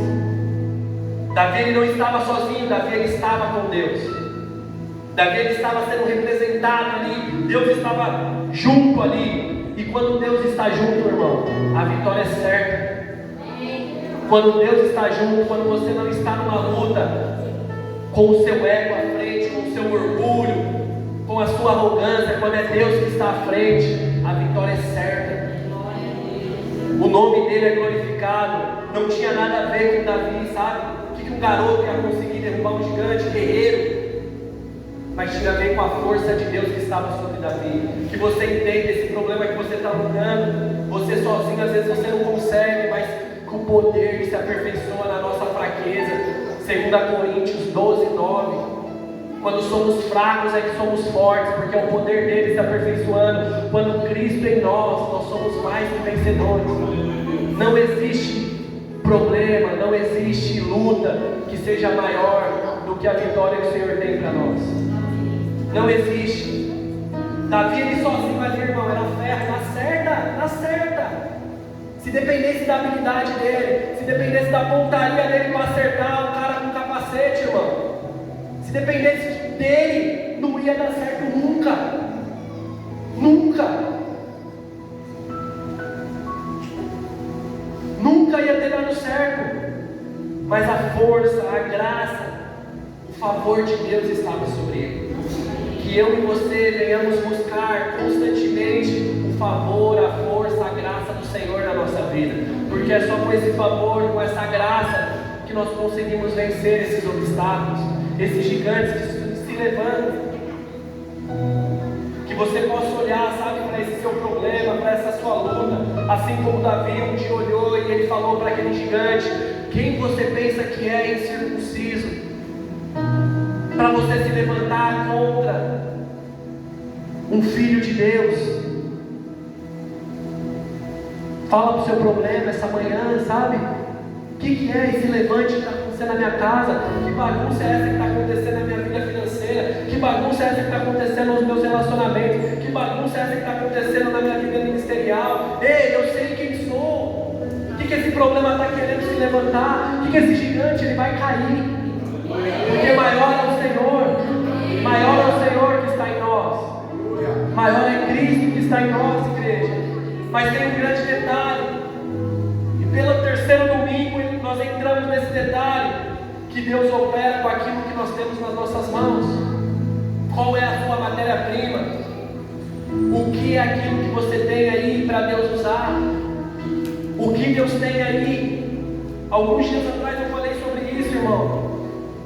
Davi ele não estava sozinho, Davi ele estava com Deus. Davi ele estava sendo representado ali, Deus estava junto ali. E quando Deus está junto, irmão, a vitória é certa. Quando Deus está junto, quando você não está numa luta com o seu ego à frente, com o seu orgulho, com a sua arrogância, quando é Deus que está à frente, a vitória é certa. O nome dele é glorificado. Não tinha nada a ver com Davi, sabe? O que um garoto ia conseguir derrubar um gigante, guerreiro? Mas tinha a ver com a força de Deus que estava sobre Davi. Que você entende esse problema que você está lutando. Você sozinho, às vezes você não consegue, mas com o poder que se aperfeiçoa na nossa fraqueza. 2 Coríntios 12:9. Quando somos fracos é que somos fortes, porque é o poder dele se aperfeiçoando. Quando Cristo em nós somos mais que vencedores. Não existe problema, não existe luta que seja maior do que a vitória que o Senhor tem para nós. Não existe. Davi ele sozinho, mas irmão, era ferro, na certa. Se dependesse da habilidade dele, se dependesse da pontaria dele para acertar o cara com capacete, irmão, se dependesse dele, não ia dar certo nunca. Nunca ia ter dado certo. Mas a força, a graça, o favor de Deus estava sobre ele. Que eu e você venhamos buscar constantemente o favor, a força, a graça do Senhor na nossa vida. Porque é só com esse favor, com essa graça, que nós conseguimos vencer esses obstáculos, esses gigantes que se levantam. Que você possa olhar, sabe, para esse seu problema, para essa sua luta, assim como Davi um dia olhou e ele falou para aquele gigante: quem você pensa que é incircunciso? Para você se levantar contra um filho de Deus. Fala para o seu problema essa manhã, sabe? O que é esse levante que está acontecendo na minha casa? Que bagunça é essa que está acontecendo na minha vida financeira? Que bagunça é essa que está acontecendo nos meus relacionamentos? Que bagunça é essa que está acontecendo na minha vida ministerial? Ei, eu sei quem sou. O que esse problema está querendo se levantar? O que esse gigante ele vai cair? Porque maior é o Senhor que está em nós. Maior é Cristo que está em nós, igreja. Mas tem um grande detalhe. E pelo terceiro domingo nós entramos nesse detalhe, que Deus opera com aquilo que nós temos nas nossas mãos. Qual é a sua matéria-prima? O que é aquilo que você tem aí para Deus usar? O que Deus tem aí? Alguns dias atrás eu falei sobre isso, irmão.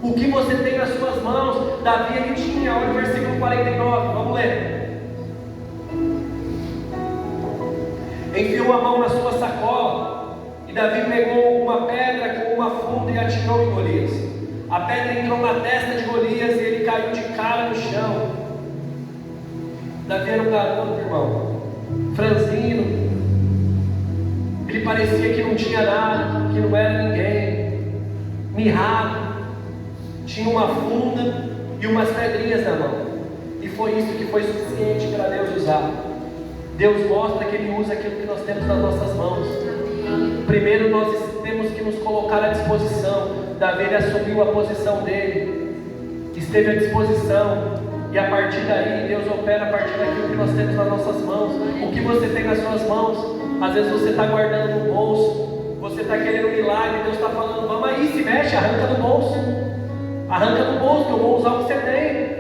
O que você tem nas suas mãos? Davi ele tinha, olha o versículo 49, vamos ler. Enfiou a mão na sua sacola, e Davi pegou uma pedra com uma funda e atirou em Golias. A pedra entrou na testa de Golias e ele caiu de cara no chão. Davi era um garoto, irmão, franzino. Ele parecia que não tinha nada, que não era ninguém, mirrado. Tinha uma funda e umas pedrinhas na mão. E foi isso que foi suficiente para Deus usar. Deus mostra que Ele usa aquilo que nós temos nas nossas mãos. Primeiro nós temos que nos colocar à disposição. Davi ele assumiu a posição dele, esteve à disposição. E a partir daí Deus opera a partir daquilo que nós temos nas nossas mãos. O que você tem nas suas mãos? Às vezes você está guardando no bolso, você está querendo um milagre, Deus está falando: vamos aí, se mexe, arranca do bolso. Arranca do bolso, que eu vou usar o que você tem.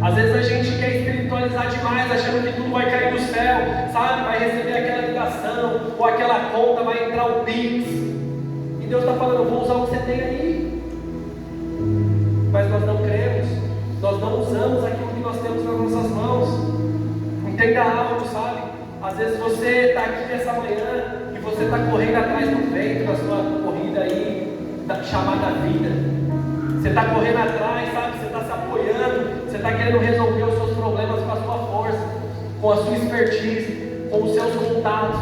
Às vezes a gente quer espiritualizar demais, achando que tudo vai cair do céu, sabe? Vai receber aquela ligação, ou aquela conta, vai entrar o Pix. E Deus está falando: eu vou usar o que você tem aí. Mas nós não cremos, nós não usamos aquilo que nós temos nas nossas mãos. Entenda algo, sabe? Às vezes você está aqui nessa manhã e você está correndo atrás do vento da sua corrida aí, chamada vida. Você está correndo atrás, sabe? Você está se apoiando, você está querendo resolver os seus problemas com a sua força, com a sua expertise, com os seus contatos,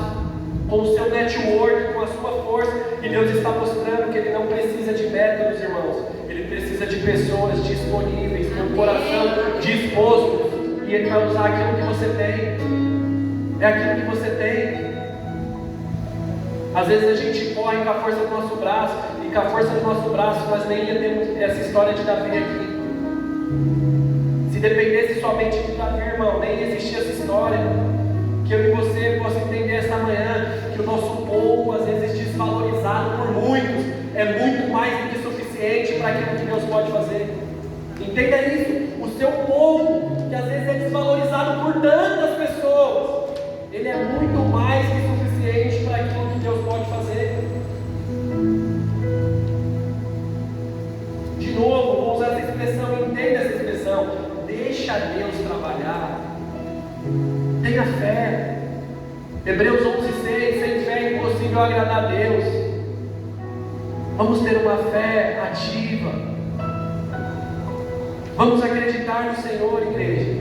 com o seu network, com a sua força. E Deus está mostrando que Ele não precisa de métodos, irmãos. Ele precisa de pessoas disponíveis, com o coração disposto. E Ele vai usar aquilo que você tem. É aquilo que você tem. Às vezes a gente corre com a força do nosso braço, e com a força do nosso braço nós nem ia ter essa história de Davi aqui. Se dependesse somente de Davi, irmão, nem existia essa história. Que eu e você possam entender esta manhã que o nosso povo, às vezes desvalorizado por muitos, é muito mais do que suficiente para aquilo que Deus pode fazer. Entenda isso. O seu povo, que às vezes é desvalorizado por tantas pessoas, ele é muito mais que suficiente para aquilo que Deus pode fazer. De novo, vou usar essa expressão, entenda essa expressão. Deixa Deus trabalhar. Tenha fé. Hebreus 11:6, sem fé é impossível agradar a Deus. Vamos ter uma fé ativa. Vamos acreditar no Senhor, igreja.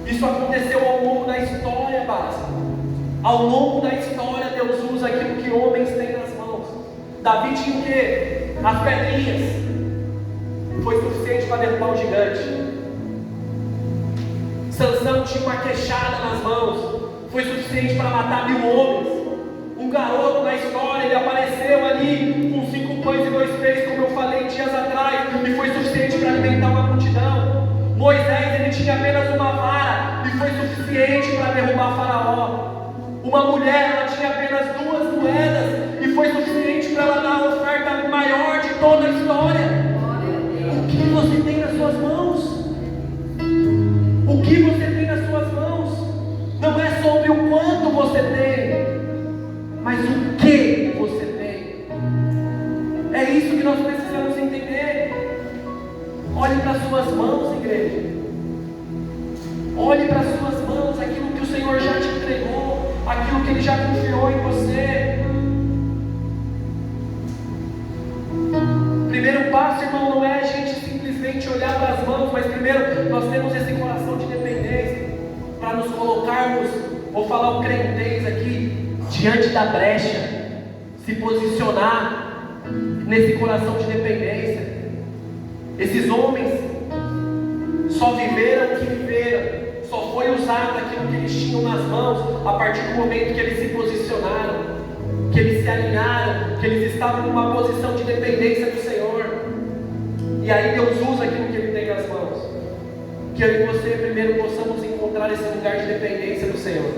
Isso aconteceu ao longo da história, básica. Ao longo da história, Deus usa aquilo que homens têm nas mãos. Davi tinha o quê? As pedrinhas. Foi suficiente para derrubar o gigante. Sansão tinha uma queixada nas mãos. Foi suficiente para matar 1000 homens. Um garoto na história, ele apareceu ali com 5 pães e 2 peixes, como eu falei dias atrás, e foi suficiente para alimentar uma multidão. Moisés, ele tinha apenas uma vara e foi suficiente para derrubar Faraó. Uma mulher, ela tinha apenas 2 moedas e foi suficiente para ela dar a oferta maior de toda a história. O que você tem nas suas mãos? O que você tem nas suas mãos? Não é sobre o quanto você tem, mas o que você tem. É isso que nós precisamos entender. Olhe para as suas mãos, igreja. Olhe para as suas mãos aquilo que o Senhor já te entregou, aquilo que Ele já confiou em você. Primeiro passo, irmão, não é a gente simplesmente olhar para as mãos, mas primeiro nós temos esse coração de dependência para nos colocarmos, vou falar o crentez aqui, diante da brecha, se posicionar nesse coração de dependência. Esses homens só viveram o que viveram, só foi usado aquilo que eles tinham nas mãos a partir do momento que eles se posicionaram, que eles se alinharam, que eles estavam numa posição de dependência do Senhor. E aí Deus usa aquilo que Ele tem nas mãos. Que eu e você primeiro possamos encontrar esse lugar de dependência do Senhor.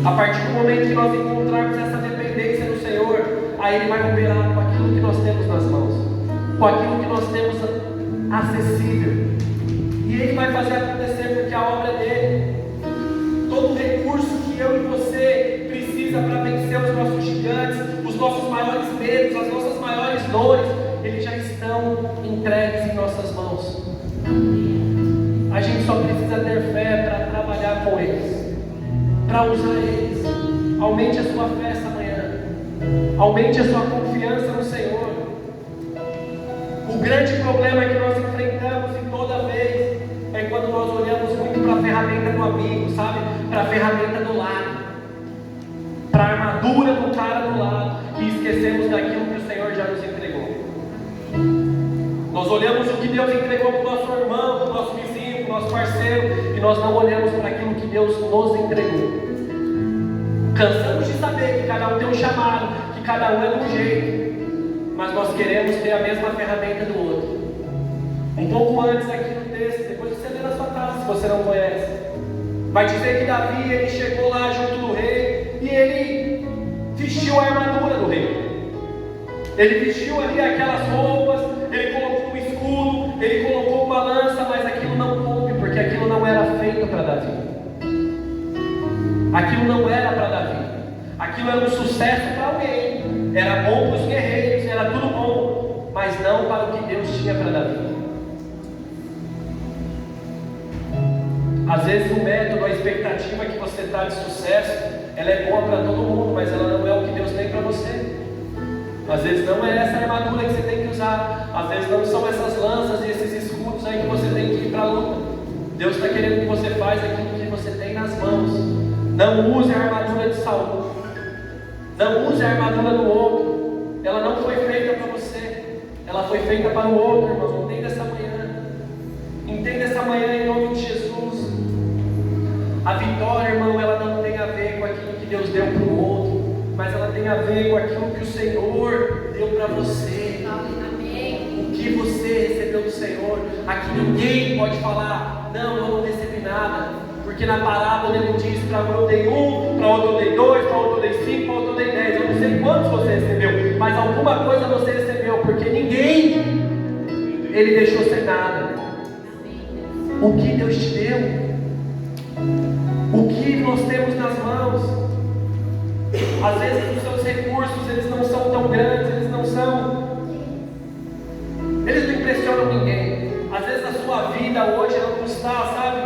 A partir do momento que nós encontrarmos essa dependência do Senhor, aí Ele vai operar com aquilo que nós temos nas mãos, com aquilo que nós temos acessível. E Ele vai fazer acontecer, porque a obra é dele. Todo recurso que eu e você precisa para vencer os nossos gigantes, os nossos maiores medos, as nossas maiores dores, eles já estão entregues em nossas mãos. A gente só precisa ter fé para trabalhar com eles, para usar eles. Aumente a sua fé esta manhã. Aumente a sua confiança no Senhor. O grande problema que nós enfrentamos em toda vez é quando nós olhamos muito para a ferramenta do amigo, sabe? Para a ferramenta do lado, para a armadura do cara do lado, e esquecemos daquilo que o Senhor já nos entregou. Nós olhamos o que Deus entregou para o nosso irmão, para o nosso vizinho, para o nosso parceiro, e nós não olhamos para aquilo que Deus nos entregou. Cansamos de saber que cada um tem um chamado, que cada um é de um jeito, mas nós queremos ter a mesma ferramenta do outro. Um pouco antes aqui no texto, depois você lê na sua casa, se você não conhece, vai dizer que Davi, ele chegou lá junto do rei, e ele vestiu a armadura do rei. Ele vestiu ali aquelas roupas, ele colocou um escudo, ele colocou uma lança, mas aquilo não coube, porque aquilo não era feito para Davi. Aquilo não era para Davi. Aquilo era um sucesso para alguém, era bom para os guerreiros, era tudo bom, mas não para o que Deus tinha para Davi. Às vezes o método, a expectativa que você está de sucesso, ela é boa para todo mundo, mas ela não é o que Deus tem para você. Às vezes não é essa armadura que você tem que usar. Às vezes não são essas lanças e esses escudos aí que você tem que ir para a luta. Deus está querendo que você faça aquilo que você tem nas mãos. Não use a armadura de Saul. Não use a armadura do outro. Ela não foi feita para você. Ela foi feita para o outro, irmão. Entenda essa manhã. Entenda essa manhã em nome de Jesus. A vitória, irmão, ela não tem a ver com aquilo que Deus deu para o outro, mas ela tem a ver com aquilo que o Senhor deu para você. O que você recebeu do Senhor. Aqui ninguém pode falar, não, eu não recebi nada, porque na parábola ele diz, para um eu dei 1, para outro eu dei 2, para outro eu dei 5, para outro eu dei 10. Eu não sei quantos você recebeu, mas alguma coisa você recebeu, porque ninguém ele deixou sem nada. O que Deus te deu, o que nós temos nas mãos. Às vezes os seus recursos eles não são tão grandes, eles não impressionam ninguém. Às vezes a sua vida hoje ela não está, sabe?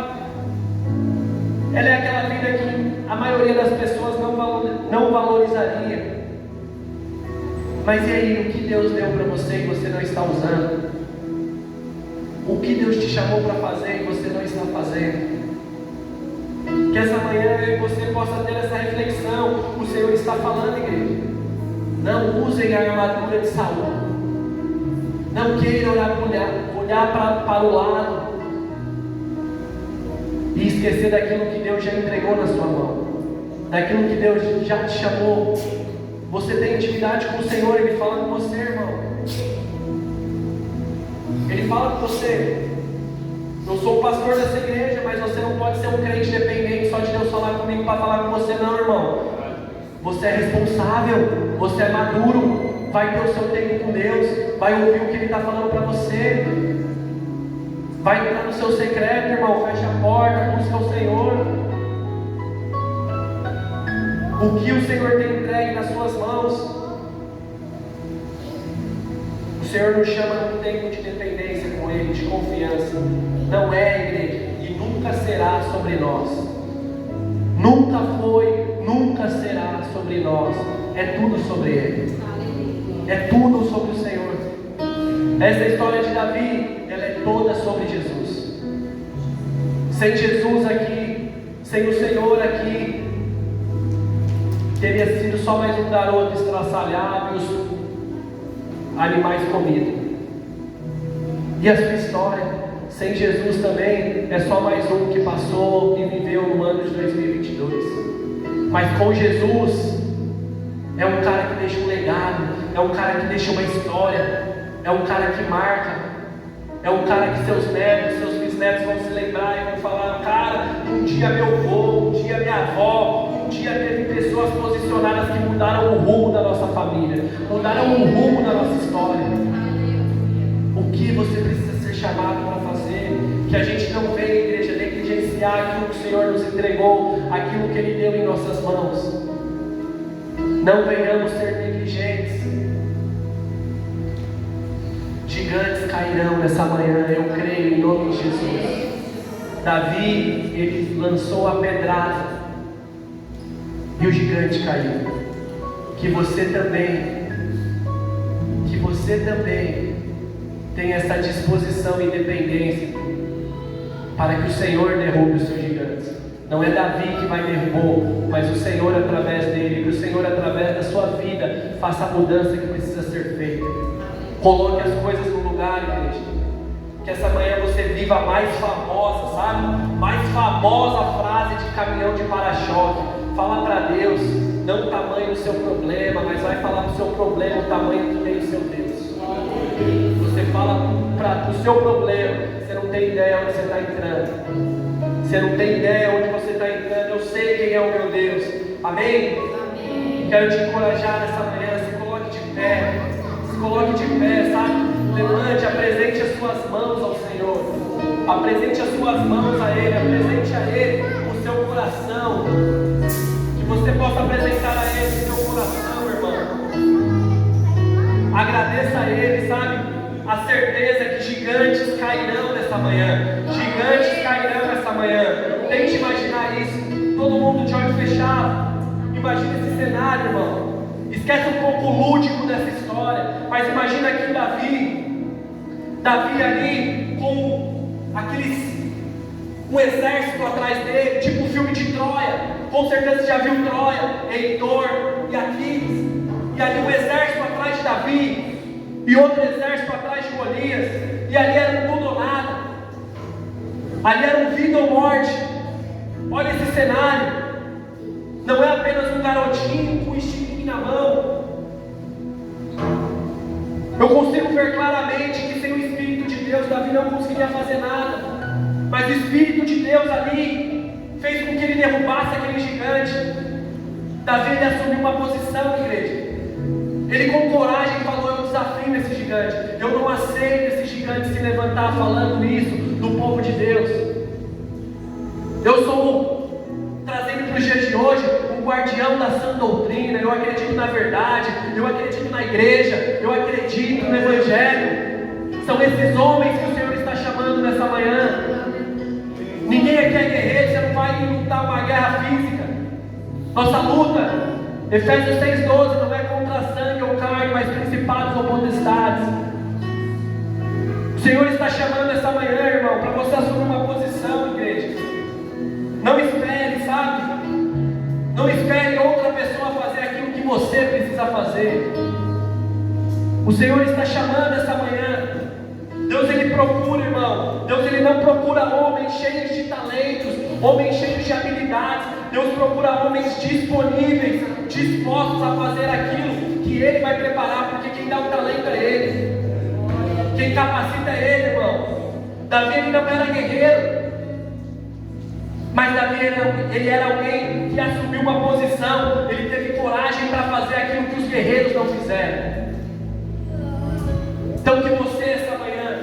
Ela é aquela vida que a maioria das pessoas não valorizaria. Mas e aí, o que Deus deu para você e você não está usando? O que Deus te chamou para fazer e você não está fazendo? Que essa manhã eu e você possa ter essa reflexão. O Senhor está falando, igreja. Não usem a armadura de Saul. Não queiram olhar para o lado e esquecer daquilo que Deus já entregou na sua mão, daquilo que Deus já te chamou. Você tem intimidade com o Senhor, Ele fala com você, irmão. Ele fala com você. Eu sou o pastor dessa igreja, mas você não pode ser um crente dependente só de Deus falar comigo para falar com você, não, irmão. Você é responsável, você é maduro, vai ter o seu tempo com Deus, vai ouvir o que Ele está falando para você, vai entrar no seu secreto, irmão, fecha a porta, busca o Senhor. O que o Senhor tem entregue nas suas mãos? O Senhor nos chama num tempo de dependência com Ele, de confiança. Não é, igreja, e nunca será sobre nós. Nunca foi, nunca será sobre nós. É tudo sobre Ele. É tudo sobre o Senhor. Essa história de Davi, ela é toda sobre Jesus. Sem Jesus aqui, sem o Senhor aqui, teria sido só mais um garoto estraçalhado e os animais comidos. E a sua história sem Jesus também é só mais um que passou e viveu no ano de 2022. Mas com Jesus é um cara que deixa um legado, é um cara que deixa uma história, é um cara que marca, é um cara que seus netos, seus bisnetos vão se lembrar e vão falar: cara, um dia meu avô, um dia minha avó, um dia teve pessoas posicionadas que mudaram o rumo da nossa família, mudaram o rumo da nossa história. O que você precisa ser chamado para fazer? Que a gente não venha, igreja, negligenciar aquilo que o Senhor nos entregou, aquilo que Ele deu em nossas mãos. Não venhamos ser negligentes. Gigantes cairão nessa manhã, eu creio, em nome de Jesus. Davi, ele lançou a pedrada e o gigante caiu. Que você também tenha essa disposição e dependência para que o Senhor derrube os seus gigantes. Não é Davi que vai derrubar, mas o Senhor através dele, que o Senhor através da sua vida faça a mudança que precisa ser feita. Coloque as coisas no lugar, igreja. Que essa manhã você viva a mais famosa, sabe? Mais famosa frase de caminhão de para-choque. Fala para Deus, não o tamanho do seu problema, mas vai falar para o seu problema o tamanho que tem o seu Deus. Você fala para o seu problema, você não tem ideia onde você está entrando. Você não tem ideia onde você está entrando. Eu sei quem é o meu Deus. Amém? Amém. Quero te encorajar nessa manhã. Se coloque de pé. Se coloque de pé, sabe? Levante, apresente as suas mãos ao Senhor. Apresente as suas mãos a Ele. Apresente a Ele o seu coração. Que você possa apresentar a Ele o seu coração, irmão. Agradeça a Ele, sabe? A certeza que gigantes cairão nessa manhã. Gigantes cairão nessa manhã. Tente imaginar isso. Todo mundo de olho fechado. Imagine esse cenário, irmão. Esquece um pouco o lúdico dessa história. Mas imagina aqui Davi ali com um exército atrás dele, tipo o filme de Troia. Com certeza você já viu Troia, Heitor e Aquiles. E ali um exército atrás de Davi e outro exército atrás de Golias. E ali era tudo ou nada. Ali era vida ou morte. Olha esse cenário. Não é apenas um garotinho com um estilingue na mão. Eu consigo ver claramente que sem o Espírito de Deus, Davi não conseguiria fazer nada. Mas o Espírito de Deus ali fez com que ele derrubasse aquele gigante. Davi ele assumiu uma posição, igreja. Ele com coragem falou: eu desafio esse gigante. Eu não aceito esse gigante se levantar falando isso do povo de Deus. Eu sou, trazendo para os dias de hoje, um guardião da sã doutrina. Eu acredito na verdade, eu acredito na igreja, eu acredito no Evangelho. São esses homens que o Senhor está chamando nessa manhã. Ninguém aqui é guerreiro, você não vai lutar uma guerra física. Nossa luta, Efésios 6,12, não é contra sangue ou carne, mas principados ou potestades. O Senhor está chamando essa manhã, irmão, para você assumir uma posição, igreja. Não espere, sabe? Não espere outra pessoa fazer aquilo que você precisa fazer. O Senhor está chamando essa manhã. Deus ele procura, irmão. Deus ele não procura homens cheios de talentos, homens cheios de habilidades. Deus procura homens disponíveis, dispostos a fazer aquilo que Ele vai preparar, porque quem dá o talento é Ele, quem capacita é Ele, irmão. Davi ele não era guerreiro, mas Davi ele era alguém que assumiu uma posição. Ele teve coragem para fazer aquilo que os guerreiros não fizeram. Então que você essa manhã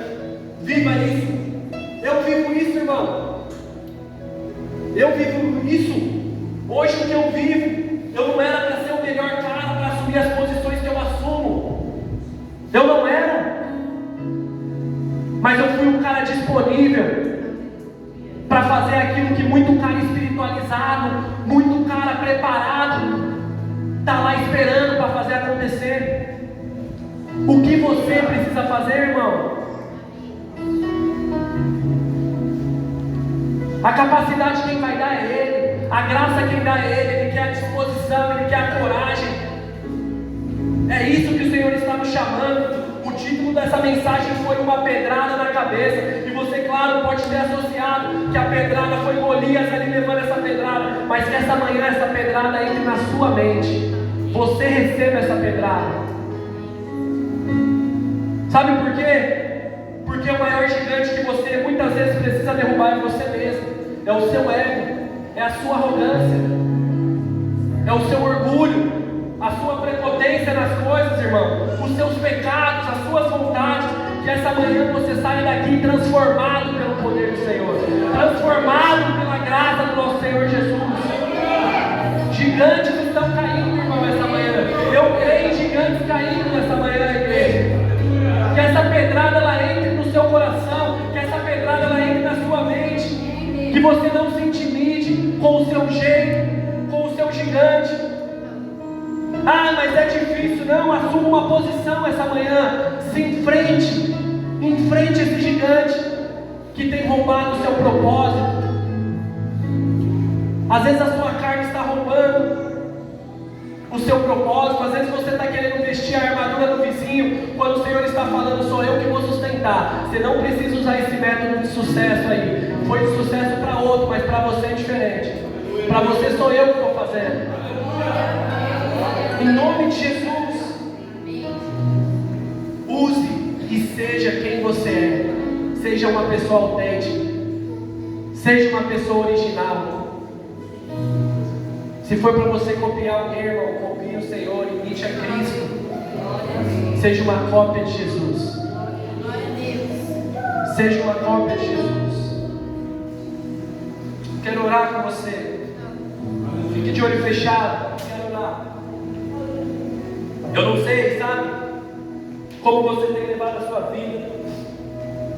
viva isso. Eu vivo isso, irmão. Eu vivo isso. Hoje o que eu vivo, eu não era para ser o melhor cara para assumir as posições que eu assumo. Eu não era. Mas eu fui um cara disponível para fazer aquilo que muito cara espiritualizado, muito cara preparado está lá esperando para fazer acontecer. O que você precisa fazer, irmão? A capacidade quem vai dar é Ele, a graça quem dá é Ele. Ele quer a disposição, Ele quer a coragem. É isso que o Senhor está nos chamando. O título dessa mensagem foi uma pedrada na cabeça. E você, claro, pode ter associado que a pedrada foi Golias ali levando essa pedrada, mas que essa manhã essa pedrada entre na sua mente. Você receba essa pedrada. Sabe por quê? Porque o maior gigante que você muitas vezes precisa derrubar é você mesmo. É o seu ego, é a sua arrogância, é o seu orgulho, a sua prepotência nas coisas, irmão, os seus pecados, as suas vontades. Que essa manhã você saia daqui transformado pelo poder do Senhor, transformado pela graça do nosso Senhor Jesus. Gigantes estão caindo, irmão, essa manhã. Eu creio em gigantes caindo nessa manhã, igreja. Que essa pedrada ela entre no seu coração, que essa pedrada ela entre na sua mente, que você não se intimide com o seu jeito, com o seu gigante. Ah, mas é difícil. Não, assuma uma posição essa manhã. Se enfrente esse gigante que tem roubado o seu propósito. Às vezes a sua carne está roubando o seu propósito. Às vezes você está querendo vestir a armadura do vizinho, quando o Senhor está falando: sou eu que vou sustentar. Você não precisa usar esse método de sucesso aí. Foi de sucesso para outro, mas para você é diferente. Para você sou eu que estou fazendo. Em nome de Jesus, use e seja quem você é. Seja uma pessoa autêntica. Seja uma pessoa original. Se for para você copiar alguém, irmão, copie o Senhor, imite a Cristo. Seja uma cópia de Jesus. Seja uma cópia de Jesus. Quero orar com você. Fique de olho fechado. Quero orar. Eu não sei, sabe, como você tem levado a sua vida.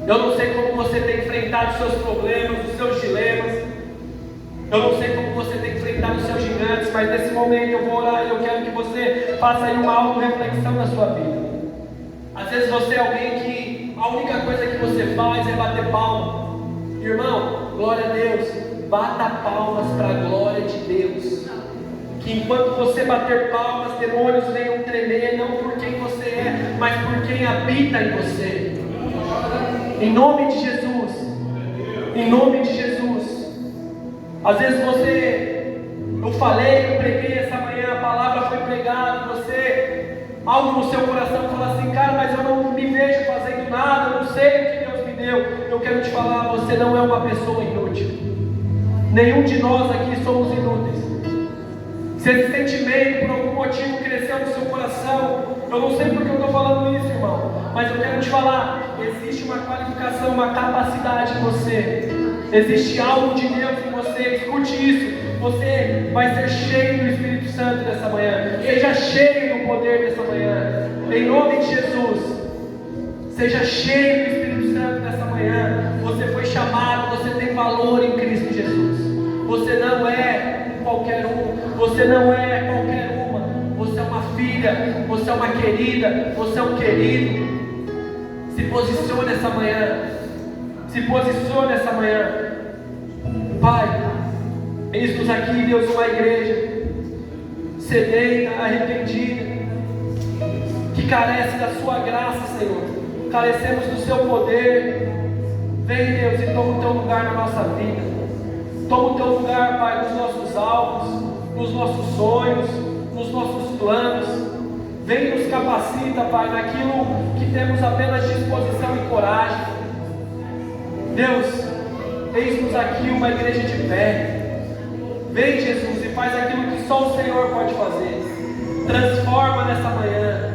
Eu não sei como você tem enfrentado os seus problemas, os seus dilemas. Eu não sei como você tem enfrentado os seus gigantes, mas mas nesse momento eu vou orar e eu quero que você faça aí uma auto-reflexão na sua vida. Às vezes você é alguém que a única coisa que você faz é bater palma. Irmão, glória a Deus, bata palmas para a glória de Deus. Que enquanto você bater palmas, demônios venham tremer, não por quem você é, mas por quem habita em você. Em nome de Jesus. Em nome de Jesus. Às vezes eu falei, eu preguei essa manhã, a palavra foi pregada, você, algo no seu coração fala assim, cara, mas eu não me vejo fazendo nada, eu não sei o que Deus me deu. Eu quero te falar, você não é uma pessoa inútil. Nenhum de nós aqui somos inúteis. Se esse sentimento por algum motivo cresceu no seu coração, eu não sei porque eu estou falando isso, irmão, mas eu quero te falar, existe uma qualificação, uma capacidade em você, existe algo de Deus em você, escute isso, você vai ser cheio do Espírito Santo nessa manhã, seja cheio do poder dessa manhã, em nome de Jesus, seja cheio do Espírito Santo nessa manhã, você foi chamado, você tem valor em Cristo Jesus, você não é qualquer um, você não é qualquer uma, você é uma filha, você é uma querida, você é um querido. Se posicione essa manhã, se posicione essa manhã. Pai, eis-nos aqui, Deus, uma igreja sedenta, arrependida, que carece da sua graça, Senhor, carecemos do seu poder. Vem, Deus, e toma o teu lugar na nossa vida. Toma o teu lugar, Pai, nos nossos alvos, nos nossos sonhos, nos nossos planos. Vem e nos capacita, Pai, naquilo que temos apenas disposição e coragem. Deus, eis-nos aqui uma igreja de pé. Vem, Jesus, e faz aquilo que só o Senhor pode fazer. Transforma nessa manhã,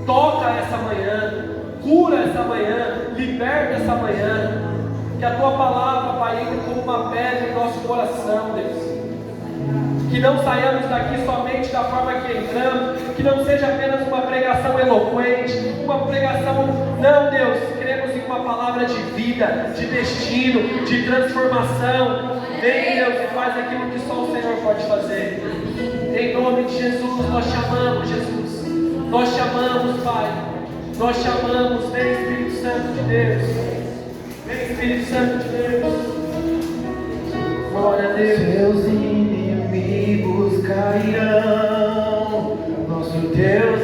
toca essa manhã, cura essa manhã, liberta essa manhã. Que a Tua palavra, Pai, entre como uma pedra em nosso coração, Deus. Que não saiamos daqui somente da forma que entramos, que não seja apenas uma pregação eloquente, uma pregação, não, Deus, queremos em uma palavra de vida, de destino, de transformação. Vem, Deus, e faz aquilo que só o Senhor pode fazer. Em nome de Jesus, nós chamamos, Jesus. Nós chamamos, Pai. Nós chamamos, vem Espírito Santo de Deus. Vem Espírito Santo de Deus. Glória a Deus. Seus inimigos cairão, nosso Deus